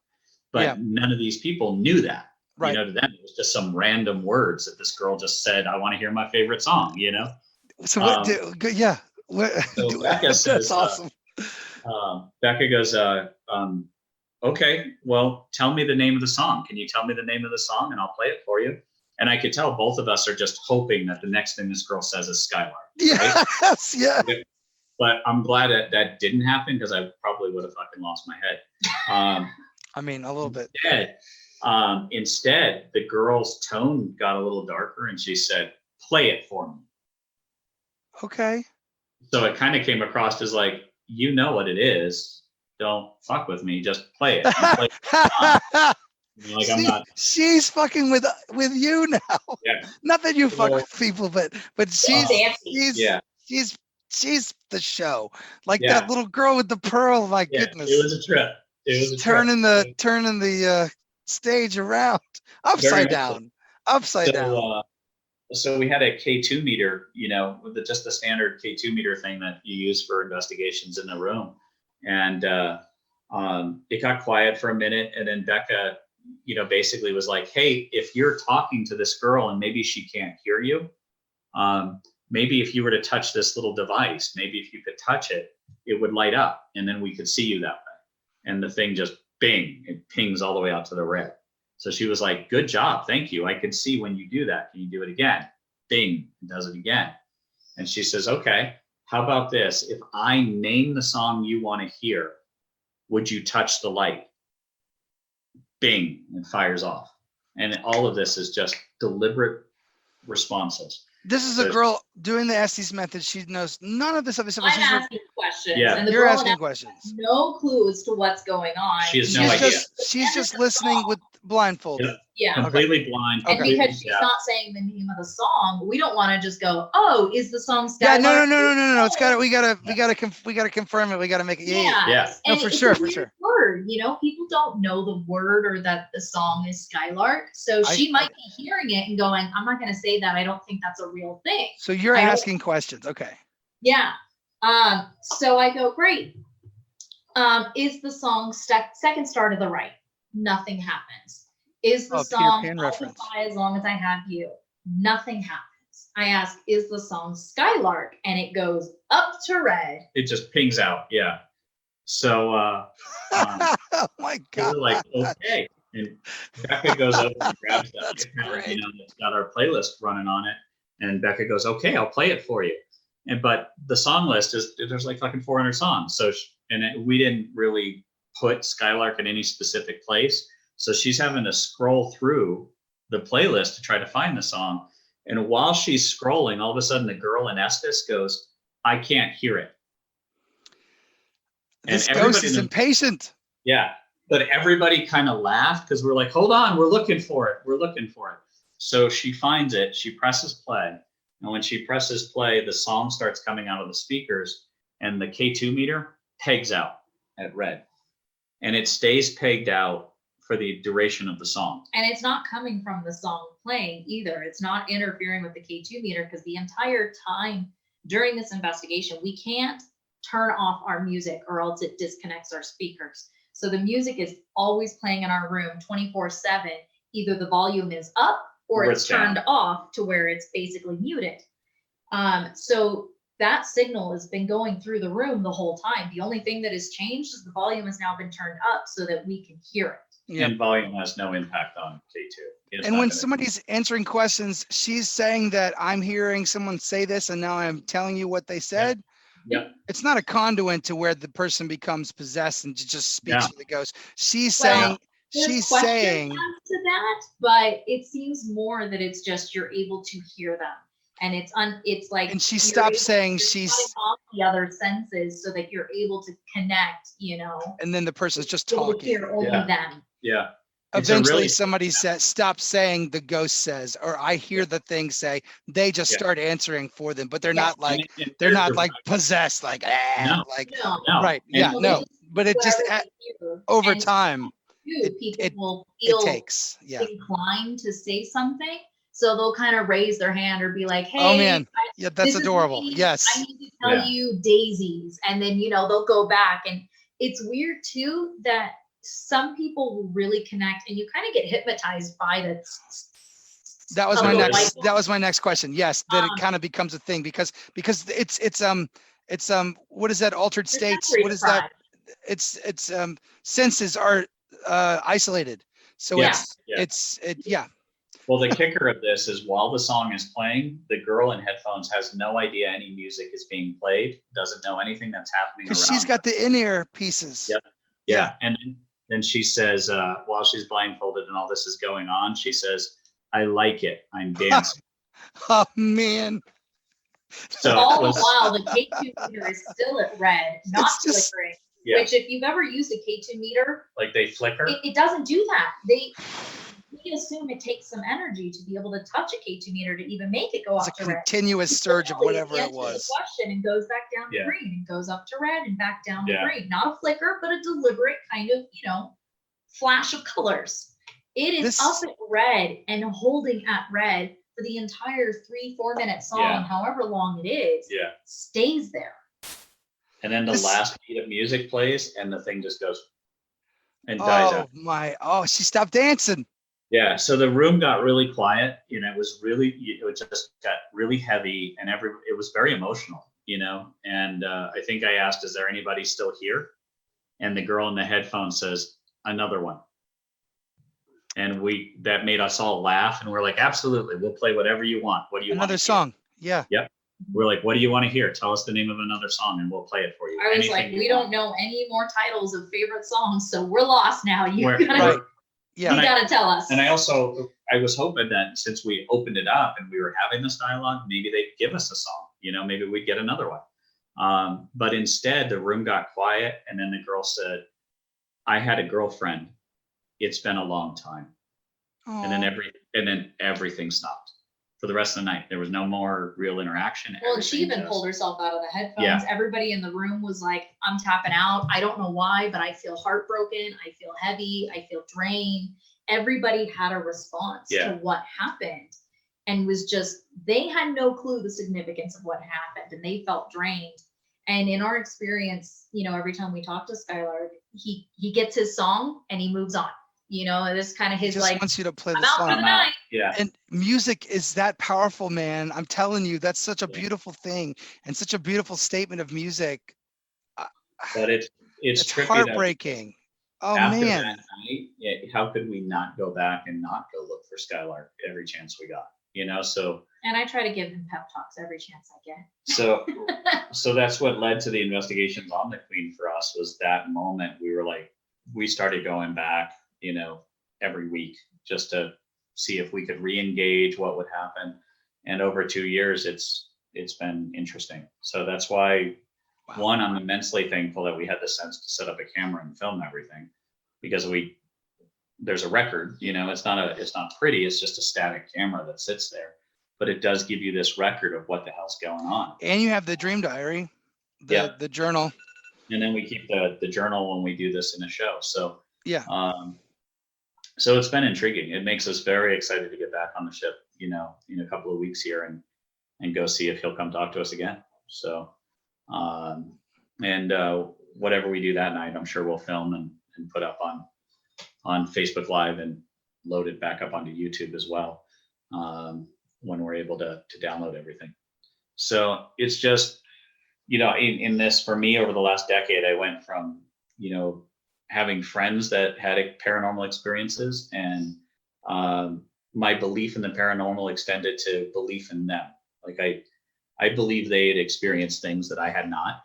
[SPEAKER 2] But none of these people knew that. Right. You know, to them, it was just some random words that this girl just said, "I want to hear my favorite song," you know?
[SPEAKER 1] So what, yeah.
[SPEAKER 2] So Becca says,
[SPEAKER 1] that's awesome.
[SPEAKER 2] Becca goes, "Okay, well, tell me the name of the song. Can you tell me the name of the song and I'll play it for you?" And I could tell both of us are just hoping that the next thing this girl says is Skylark. Right?
[SPEAKER 1] Yes, yeah.
[SPEAKER 2] But I'm glad that didn't happen, because I probably would have fucking lost my head.
[SPEAKER 1] I mean, a little bit.
[SPEAKER 2] Instead, the girl's tone got a little darker, and she said, "Play it for me."
[SPEAKER 1] Okay. So
[SPEAKER 2] it kind of came across as like, you know what it is. Don't fuck with me. Just play it. Play it. Like, I'm not.
[SPEAKER 1] She's fucking with you now.
[SPEAKER 2] Yeah.
[SPEAKER 1] Not that you fuck with people, but she's the show. Like that little girl with the pearl. My goodness.
[SPEAKER 2] It was a trip. It was
[SPEAKER 1] turning the stage around upside down.
[SPEAKER 2] So we had a K2 meter, you know, with just the standard K2 meter thing that you use for investigations in the room. And it got quiet for a minute, and then Becca, you know, basically was like, "Hey, if you're talking to this girl and maybe she can't hear you, maybe if you were to touch this little device, maybe if you could touch it, it would light up, and then we could see you that way." And the thing just bing, it pings all the way out to the red. So she was like, "Good job, thank you. I can see when you do that. Can you do it again?" Bing, it does it again. And she says, "Okay, how about this? If I name the song you want to hear, would you touch the light?" Bing, and fires off. And all of this is just deliberate responses.
[SPEAKER 1] This is a girl doing the Estes method. She knows none of this other stuff.
[SPEAKER 3] I'm asking questions.
[SPEAKER 2] Yeah.
[SPEAKER 3] And the
[SPEAKER 1] You're
[SPEAKER 3] girl
[SPEAKER 1] asking questions.
[SPEAKER 3] No clue as to what's going on.
[SPEAKER 2] She has no idea.
[SPEAKER 1] She's just listening with blindfolded.
[SPEAKER 3] Yeah.
[SPEAKER 2] Completely blind.
[SPEAKER 3] And because she's not saying the name of the song, we don't want to just go, "Oh, is the song Skylark?"
[SPEAKER 1] Yeah, no. It's got we gotta confirm it. We gotta make it.
[SPEAKER 3] Yeah.
[SPEAKER 1] No, for sure.
[SPEAKER 3] Word, you know, people don't know the word or that the song is Skylark. So she might be hearing it and going, "I'm not going to say that. I don't think that's a real thing."
[SPEAKER 1] So you're asking questions. Okay.
[SPEAKER 3] Yeah. So I go, "Great. Is the song second star to the right?" Nothing happens. Is the song As Long As I Have You? Nothing happens. I ask, is the song Skylark? And it goes up to red.
[SPEAKER 2] It just pings out. Yeah. So,
[SPEAKER 1] oh my God.
[SPEAKER 2] We're like, okay. And Becca goes over and grabs that, you know, it's got our playlist running on it. And Becca goes, "Okay, I'll play it for you." But the song list there's like fucking 400 songs. So, we didn't really put Skylark in any specific place. So she's having to scroll through the playlist to try to find the song. And while she's scrolling, all of a sudden the girl in Estes goes, "I can't hear it."
[SPEAKER 1] This ghost is impatient.
[SPEAKER 2] Yeah. But everybody kind of laughed, because we're like, "Hold on, we're looking for it. So she finds it, she presses play. And when she presses play, the song starts coming out of the speakers, and the K2 meter pegs out at red. And it stays pegged out for the duration of the song.
[SPEAKER 3] And it's not coming from the song playing either. It's not interfering with the K2 meter, because the entire time during this investigation, we can't turn off our music or else it disconnects our speakers. So the music is always playing in our room 24/7. Either the volume is up or it's turned off to where it's basically muted. So that signal has been going through the room the whole time. The only thing that has changed is the volume has now been turned up so that we can hear it.
[SPEAKER 2] Yep. And volume has no impact on K2.
[SPEAKER 1] And when somebody's answering questions, she's saying that I'm hearing someone say this and now I'm telling you what they said.
[SPEAKER 2] Yep.
[SPEAKER 1] It's not a conduit to where the person becomes possessed and just speaks to the ghost. She's saying
[SPEAKER 3] to that, but it seems more that it's just you're able to hear them. and it's like,
[SPEAKER 1] And she
[SPEAKER 3] you're
[SPEAKER 1] stopped
[SPEAKER 3] able-
[SPEAKER 1] saying
[SPEAKER 3] you're
[SPEAKER 1] she's,
[SPEAKER 3] cutting off the other senses so that you're able to connect,
[SPEAKER 1] and then the person's just
[SPEAKER 3] able to
[SPEAKER 1] talking.
[SPEAKER 3] hear only
[SPEAKER 2] Yeah.
[SPEAKER 3] them.
[SPEAKER 2] Yeah. It's a
[SPEAKER 1] Eventually
[SPEAKER 2] really-
[SPEAKER 1] somebody says, stop saying the ghost says, or I hear the thing say, they just
[SPEAKER 2] Yeah.
[SPEAKER 1] start answering for them, but they're
[SPEAKER 3] Yeah.
[SPEAKER 1] not like,
[SPEAKER 2] And
[SPEAKER 1] they're
[SPEAKER 2] there's
[SPEAKER 1] not
[SPEAKER 2] the-
[SPEAKER 1] like possessed, like,
[SPEAKER 2] No.
[SPEAKER 1] like,
[SPEAKER 3] No.
[SPEAKER 2] No.
[SPEAKER 1] right.
[SPEAKER 2] And-
[SPEAKER 1] Yeah,
[SPEAKER 3] Well,
[SPEAKER 1] no,
[SPEAKER 3] they just
[SPEAKER 1] but it just,
[SPEAKER 3] whatever they hear.
[SPEAKER 1] over
[SPEAKER 3] And
[SPEAKER 1] time,
[SPEAKER 3] too,
[SPEAKER 1] it-
[SPEAKER 3] people
[SPEAKER 1] it-
[SPEAKER 3] will
[SPEAKER 1] it
[SPEAKER 3] feel
[SPEAKER 1] takes, yeah.
[SPEAKER 3] inclined to say something, so they'll kind of raise their hand or be like, "Hey,
[SPEAKER 1] Oh man, yeah, that's
[SPEAKER 3] this is
[SPEAKER 1] adorable.
[SPEAKER 3] me.
[SPEAKER 1] Yes.
[SPEAKER 3] I need to tell
[SPEAKER 2] Yeah.
[SPEAKER 3] you daisies," and then they'll go back, and it's weird too that some people will really connect, and you kind of get hypnotized by the.
[SPEAKER 1] That was
[SPEAKER 3] of
[SPEAKER 1] my
[SPEAKER 3] the
[SPEAKER 1] next,
[SPEAKER 3] light bulb.
[SPEAKER 1] that was my next question. Yes, that it
[SPEAKER 3] Um,
[SPEAKER 1] kind of becomes a thing because it's what is that, altered
[SPEAKER 3] They're
[SPEAKER 1] states?
[SPEAKER 3] sensory
[SPEAKER 1] What is that?
[SPEAKER 3] deprived.
[SPEAKER 1] It's senses are isolated. So
[SPEAKER 2] Yeah.
[SPEAKER 1] yeah.
[SPEAKER 2] Well, the kicker of this is while the song is playing, the girl in headphones has no idea any music is being played, doesn't know anything that's happening around
[SPEAKER 1] Because she's got the in-ear pieces.
[SPEAKER 2] Yep. Yeah. And then she says, while she's blindfolded and all this is going on, she says, "I like it. I'm dancing."
[SPEAKER 1] Oh man.
[SPEAKER 2] So
[SPEAKER 3] All
[SPEAKER 2] it was-
[SPEAKER 3] the while, the K2 meter is still at red, not
[SPEAKER 1] It's just-
[SPEAKER 3] flickering.
[SPEAKER 2] yeah,
[SPEAKER 3] Which, if you've ever used a K2 meter,
[SPEAKER 2] like they flicker.
[SPEAKER 3] it doesn't do that. We assume it takes some energy to be able to touch a K2 meter to even make it go
[SPEAKER 1] It's
[SPEAKER 3] up
[SPEAKER 1] a
[SPEAKER 3] to red.
[SPEAKER 1] continuous surge of
[SPEAKER 3] Literally,
[SPEAKER 1] whatever it
[SPEAKER 3] answers the
[SPEAKER 1] was.
[SPEAKER 3] question and goes back down to
[SPEAKER 2] Yeah.
[SPEAKER 3] green and goes up to red and back down to
[SPEAKER 2] Yeah.
[SPEAKER 3] green. Not a flicker, but a deliberate kind of, flash of colors. It is
[SPEAKER 1] This-
[SPEAKER 3] up at red and holding at red for the entire 3-4 minute song,
[SPEAKER 2] Yeah.
[SPEAKER 3] however long it is,
[SPEAKER 2] Yeah.
[SPEAKER 3] stays there.
[SPEAKER 2] And then the
[SPEAKER 1] This-
[SPEAKER 2] last beat of music plays and the thing just goes and dies out.
[SPEAKER 1] She stopped dancing.
[SPEAKER 2] Yeah, so the room got really quiet, it just got really heavy and it was very emotional, and I think I asked, "Is there anybody still here?" And the girl in the headphones says, "Another one." And that made us all laugh, and we're like, "Absolutely, we'll play whatever you want. What do you want?"
[SPEAKER 1] Another song. Yeah.
[SPEAKER 2] We're like, "What do you want to hear? Tell us the name of another song and we'll play it for you."
[SPEAKER 3] I was
[SPEAKER 2] Anything
[SPEAKER 3] like,
[SPEAKER 2] you
[SPEAKER 3] we
[SPEAKER 2] want.
[SPEAKER 3] don't know any more titles of favorite songs, so we're lost now. You
[SPEAKER 2] We're-
[SPEAKER 3] gotta,
[SPEAKER 1] Right. Yeah.
[SPEAKER 3] you gotta tell us.
[SPEAKER 2] And I was hoping that since we opened it up and we were having this dialogue, maybe they'd give us a song, maybe we'd get another one. But instead the room got quiet. And then the girl said, "I had a girlfriend. It's been a long time."
[SPEAKER 1] Aw.
[SPEAKER 2] And then everything stopped for the rest of the night. There was no more real interaction.
[SPEAKER 3] Well, and she
[SPEAKER 2] Everything
[SPEAKER 3] even
[SPEAKER 2] just-
[SPEAKER 3] pulled herself out of the headphones.
[SPEAKER 2] Yeah.
[SPEAKER 3] Everybody in the room was like, "I'm tapping out. I don't know why, but I feel heartbroken. I feel heavy. I feel drained." Everybody had a response
[SPEAKER 2] Yeah.
[SPEAKER 3] to what happened, and they had no clue the significance of what happened, and they felt drained. And in our experience, every time we talk to Skylar, he gets his song and he moves on. This kind of
[SPEAKER 1] He
[SPEAKER 3] his
[SPEAKER 1] just
[SPEAKER 3] like,
[SPEAKER 1] wants you to play
[SPEAKER 3] "I'm
[SPEAKER 1] the
[SPEAKER 3] out for the
[SPEAKER 1] song.
[SPEAKER 3] night."
[SPEAKER 2] Yeah.
[SPEAKER 1] And music is that powerful, man. I'm telling you, that's such a
[SPEAKER 2] Yeah.
[SPEAKER 1] beautiful thing and such a beautiful statement of music.
[SPEAKER 2] But it's
[SPEAKER 1] It's
[SPEAKER 2] trippy that
[SPEAKER 1] heartbreaking. Oh
[SPEAKER 2] after
[SPEAKER 1] man.
[SPEAKER 2] that night, how could we not go back and not go look for Skylar every chance we got? So
[SPEAKER 3] And I try to give him pep talks every chance I get.
[SPEAKER 2] so that's what led to the investigations on the Queen for us, was that moment. We started going back, every week just to see if we could re-engage what would happen. And over 2 years, it's been interesting. So that's why,
[SPEAKER 1] Wow.
[SPEAKER 2] one, I'm immensely thankful that we had the sense to set up a camera and film everything, because there's a record, it's not pretty. It's just a static camera that sits there, but it does give you this record of what the hell's going on.
[SPEAKER 1] And you have the dream diary,
[SPEAKER 2] Yeah.
[SPEAKER 1] the journal.
[SPEAKER 2] And then we keep the journal when we do this in a show. So
[SPEAKER 1] Yeah.
[SPEAKER 2] so it's been intriguing. It makes us very excited to get back on the ship, in a couple of weeks here and go see if he'll come talk to us again. So, whatever we do that night, I'm sure we'll film and put up on Facebook Live and load it back up onto YouTube as well, when we're able to download everything. So it's just, in this, for me, over the last decade, I went from, having friends that had paranormal experiences, and my belief in the paranormal extended to belief in them. Like I believe they had experienced things that I had not.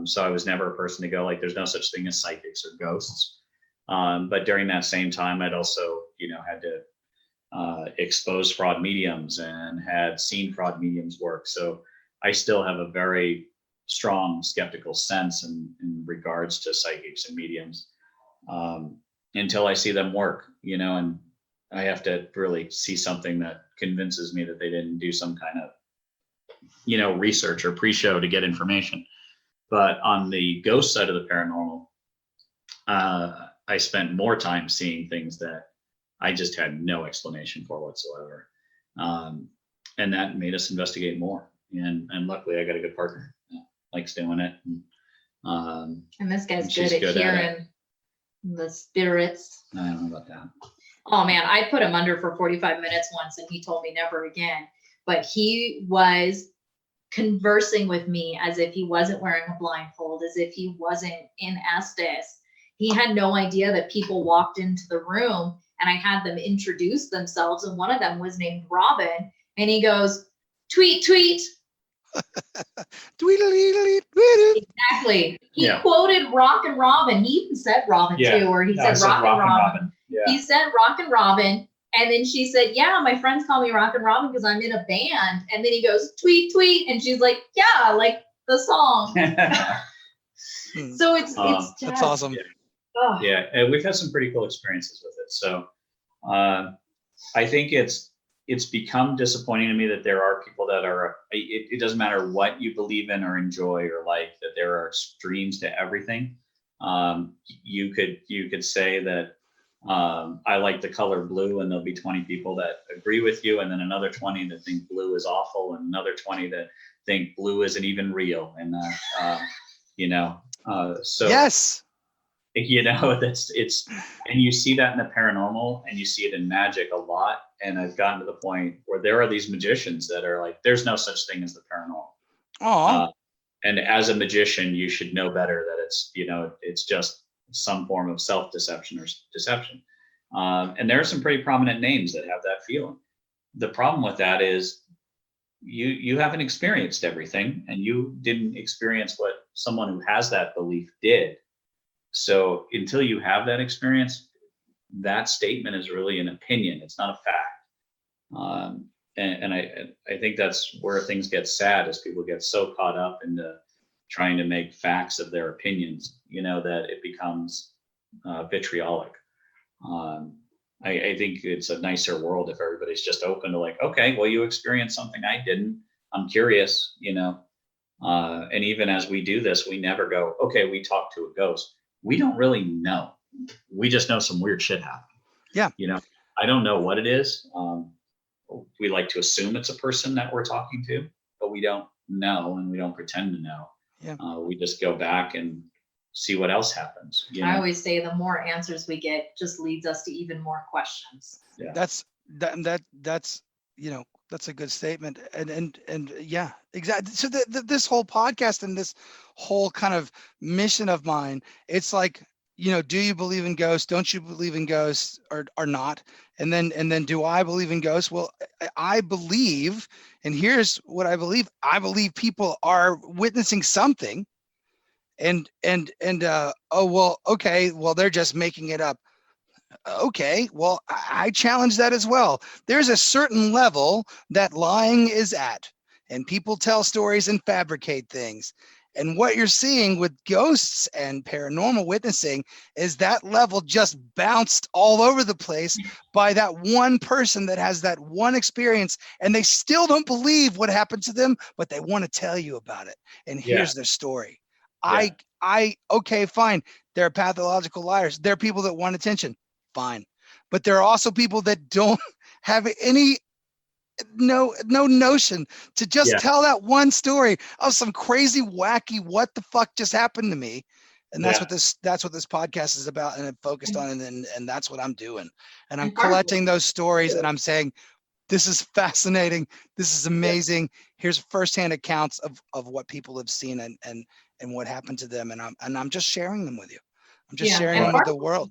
[SPEAKER 2] So I was never a person to go like, there's no such thing as psychics or ghosts. But during that same time, I'd also, had to exposed fraud mediums and had seen fraud mediums work. So I still have a very strong skeptical sense in regards to psychics and mediums, until I see them work, and I have to really see something that convinces me that they didn't do some kind of, research or pre-show to get information. But on the ghost side of the paranormal, I spent more time seeing things that I just had no explanation for whatsoever. And that made us investigate more. And luckily I got a good partner that likes doing it.
[SPEAKER 3] And this guy's
[SPEAKER 2] and
[SPEAKER 3] good
[SPEAKER 2] she's
[SPEAKER 3] at
[SPEAKER 2] good at
[SPEAKER 3] hearing the spirits.
[SPEAKER 2] I don't know about that.
[SPEAKER 3] Oh man, I put him under for 45 minutes once and he told me never again. But he was conversing with me as if he wasn't wearing a blindfold, as if he wasn't in Estes. He had no idea that people walked into the room and I had them introduce themselves. And one of them was named Robin. And he goes, tweet, tweet. Exactly. He quoted Rock and Robin. He even said Robin too, or he said Rock and Robin.
[SPEAKER 2] Yeah.
[SPEAKER 3] He said Rock and Robin. And then she said, yeah, my friends call me Rock and Robin because I'm in a band. And then he goes, tweet, tweet. And she's like, yeah, like the song. So it's just,
[SPEAKER 1] that's awesome.
[SPEAKER 2] Yeah. And we've had some pretty cool experiences with it. So I think it's become disappointing to me that there are people that are, it doesn't matter what you believe in or enjoy or like, that there are extremes to everything. You could say that I like the color blue, and there'll be 20 people that agree with you, and then another 20 that think blue is awful, and another 20 that think blue isn't even real. And so
[SPEAKER 1] yes,
[SPEAKER 2] it's and you see that in the paranormal, and you see it in magic a lot. And I've gotten to the point where there are these magicians that are like, there's no such thing as the paranormal. And as a magician, you should know better that it's just some form of self-deception or deception. And there are some pretty prominent names that have that feeling. The problem with that is you haven't experienced everything, and you didn't experience what someone who has that belief did. So until you have that experience, that statement is really an opinion. It's not a fact. And I think that's where things get sad, is people get so caught up into trying to make facts of their opinions, that it becomes vitriolic. I think it's a nicer world if everybody's just open to like, okay, well, you experienced something I didn't. I'm curious, and even as we do this, we never go, okay, we talked to a ghost. We don't really know. We just know some weird shit happened.
[SPEAKER 1] Yeah.
[SPEAKER 2] I don't know what it is. We like to assume it's a person that we're talking to, but we don't know, and we don't pretend to know.
[SPEAKER 1] Yeah.
[SPEAKER 2] We just go back and see what else happens.
[SPEAKER 3] I always say the more answers we get just leads us to even more questions.
[SPEAKER 2] Yeah.
[SPEAKER 1] That's that's a good statement. And yeah, exactly. So this whole podcast and this whole kind of mission of mine, it's like, do you believe in ghosts? Don't you believe in ghosts, or not? And then do I believe in ghosts? Well, I believe, and here's what I believe. I believe people are witnessing something. And oh, well, okay, well, they're just making it up. Okay, well, I challenge that as well. There's a certain level that lying is at, and people tell stories and fabricate things. And what you're seeing with ghosts and paranormal witnessing is that level just bounced all over the place by that one person that has that one experience, and they still don't believe what happened to them, but they want to tell you about it. And here's their story. Yeah. Okay, fine. There are pathological liars. There are people that want attention. Fine. But there are also people that don't have no notion to just tell that one story of some crazy, wacky, what the fuck just happened to me. And that's what this podcast is about, and I'm focused on, and that's what I'm doing. And I'm collecting those stories, and I'm saying, this is fascinating. This is amazing. Here's firsthand accounts of what people have seen and what happened to them. And I'm just sharing them with you. I'm just sharing them with the world,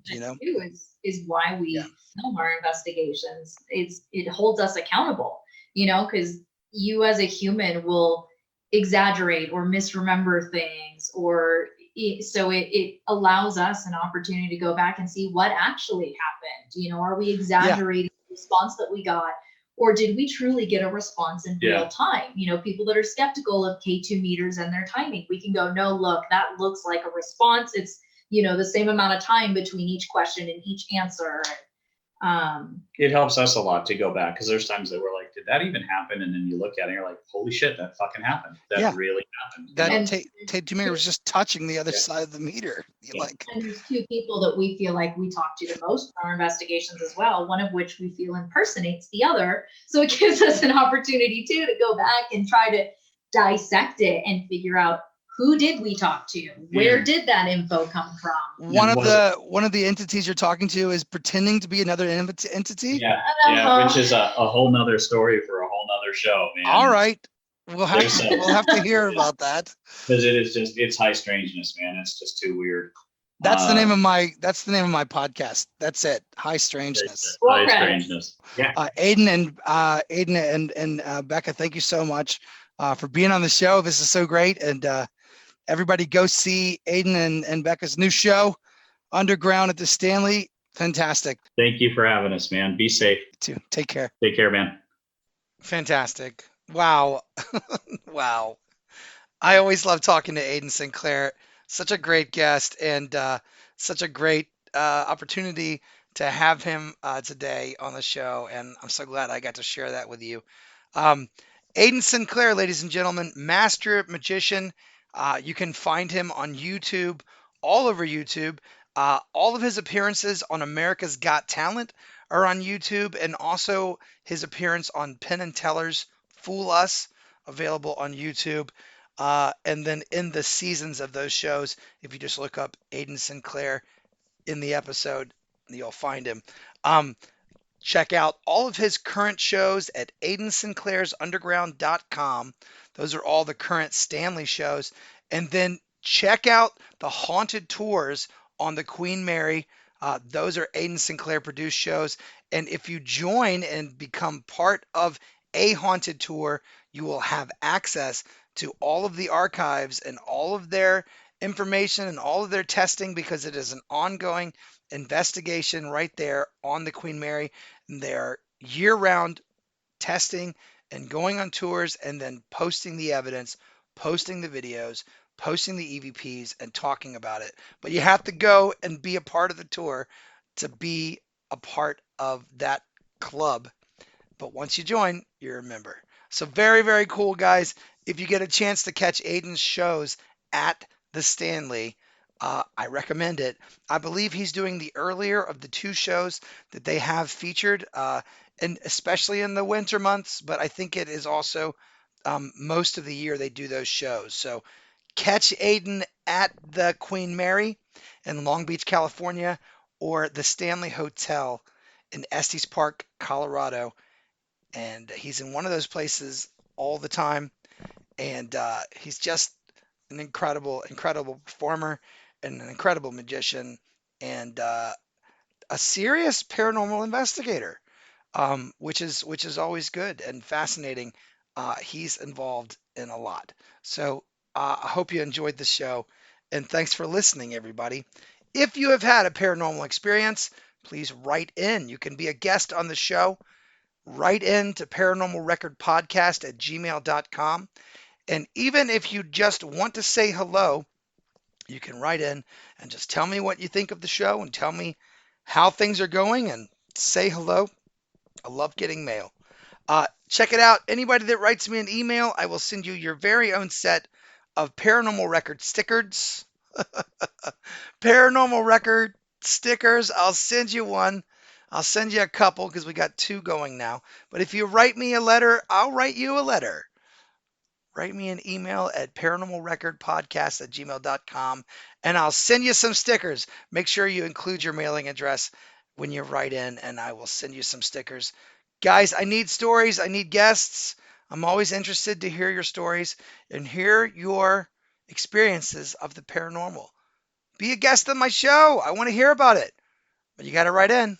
[SPEAKER 3] is why we film our investigations. It holds us accountable, because you as a human will exaggerate or misremember things, so it allows us an opportunity to go back and see what actually happened. Are we exaggerating response that we got, or did we truly get a response in
[SPEAKER 2] Yeah.
[SPEAKER 3] real time? You know, people that are skeptical of K2 meters and their timing, we can go, no, look, that looks like a response. It's, you know, the same amount of time between each question and each answer.
[SPEAKER 2] It helps us a lot to go back, because there's times that we're like, did that even happen? And then you look at it and you're like, holy shit, that fucking happened. That
[SPEAKER 1] Yeah.
[SPEAKER 2] really happened.
[SPEAKER 1] That
[SPEAKER 3] And-
[SPEAKER 1] K2 meter was just touching the other
[SPEAKER 2] Yeah.
[SPEAKER 1] side of the meter.
[SPEAKER 2] Yeah.
[SPEAKER 1] Like,
[SPEAKER 3] And there's two people that we feel like we talk to the most in our investigations as well, one of which we feel impersonates the other. So it gives us an opportunity too to go back and try to dissect it and figure out, who did we talk to? Where did that info come from?
[SPEAKER 1] one of the entities you're talking to is pretending to be another entity.
[SPEAKER 2] Yeah, which is a whole nother story for a whole nother show, man.
[SPEAKER 1] All right, we'll have to hear about that,
[SPEAKER 2] because it's high strangeness, man. It's just too weird.
[SPEAKER 1] That's the name of my podcast. That's it. High strangeness.
[SPEAKER 2] High strangeness. Yeah.
[SPEAKER 1] Aiden and Becca, thank you so much for being on the show. This is so great, and everybody go see Aiden and Becca's new show, Underground at the Stanley. Fantastic.
[SPEAKER 2] Thank you for having us, man. Be safe.
[SPEAKER 1] Too. Take care.
[SPEAKER 2] Take care, man.
[SPEAKER 1] Fantastic. Wow. Wow. I always love talking to Aiden Sinclair. Such a great guest, and such a great opportunity to have him today on the show. And I'm so glad I got to share that with you. Aiden Sinclair, ladies and gentlemen, master magician. You can find him on YouTube, all over YouTube. All of his appearances on America's Got Talent are on YouTube, and also his appearance on Penn and Teller's Fool Us, available on YouTube. And then in the seasons of those shows, if you just look up Aiden Sinclair in the episode, you'll find him. Check out all of his current shows at aidensinclairsunderground.com. Those are all the current Stanley shows. And then check out the haunted tours on the Queen Mary. Those are Aiden Sinclair produced shows. And if you join and become part of a haunted tour, you will have access to all of the archives and all of their information and all of their testing, because it is an ongoing investigation right there on the Queen Mary. And they're year-round testing and going on tours, and then posting the evidence, posting the videos, posting the EVPs, and talking about it. But you have to go and be a part of the tour to be a part of that club. But once you join, you're a member. So very, very cool, guys. If you get a chance to catch Aiden's shows at the Stanley, I recommend it. I believe he's doing the earlier of the two shows that they have featured, and especially in the winter months, but I think it is also most of the year they do those shows. So catch Aiden at the Queen Mary in Long Beach, California, or the Stanley Hotel in Estes Park, Colorado. And he's in one of those places all the time. And he's just an incredible performer and an incredible magician, and a serious paranormal investigator, which is always good and fascinating. He's involved in a lot. So I hope you enjoyed the show, and thanks for listening, everybody. If you have had a paranormal experience, please write in. You can be a guest on the show. Write in to paranormalrecordpodcast@gmail.com. And even if you just want to say hello, you can write in and just tell me what you think of the show and tell me how things are going and say hello. I love getting mail. Check it out. Anybody that writes me an email, I will send you your very own set of Paranormal Record stickers. Paranormal Record stickers. I'll send you one. I'll send you a couple because we got 2 going now. But if you write me a letter, I'll write you a letter. Write me an email at paranormalrecordpodcast@gmail.com, and I'll send you some stickers. Make sure you include your mailing address when you write in, and I will send you some stickers. Guys, I need stories. I need guests. I'm always interested to hear your stories and hear your experiences of the paranormal. Be a guest on my show. I want to hear about it. But you got to write in.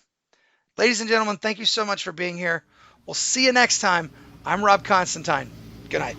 [SPEAKER 1] Ladies and gentlemen, thank you so much for being here. We'll see you next time. I'm Rob Constantine. Good night.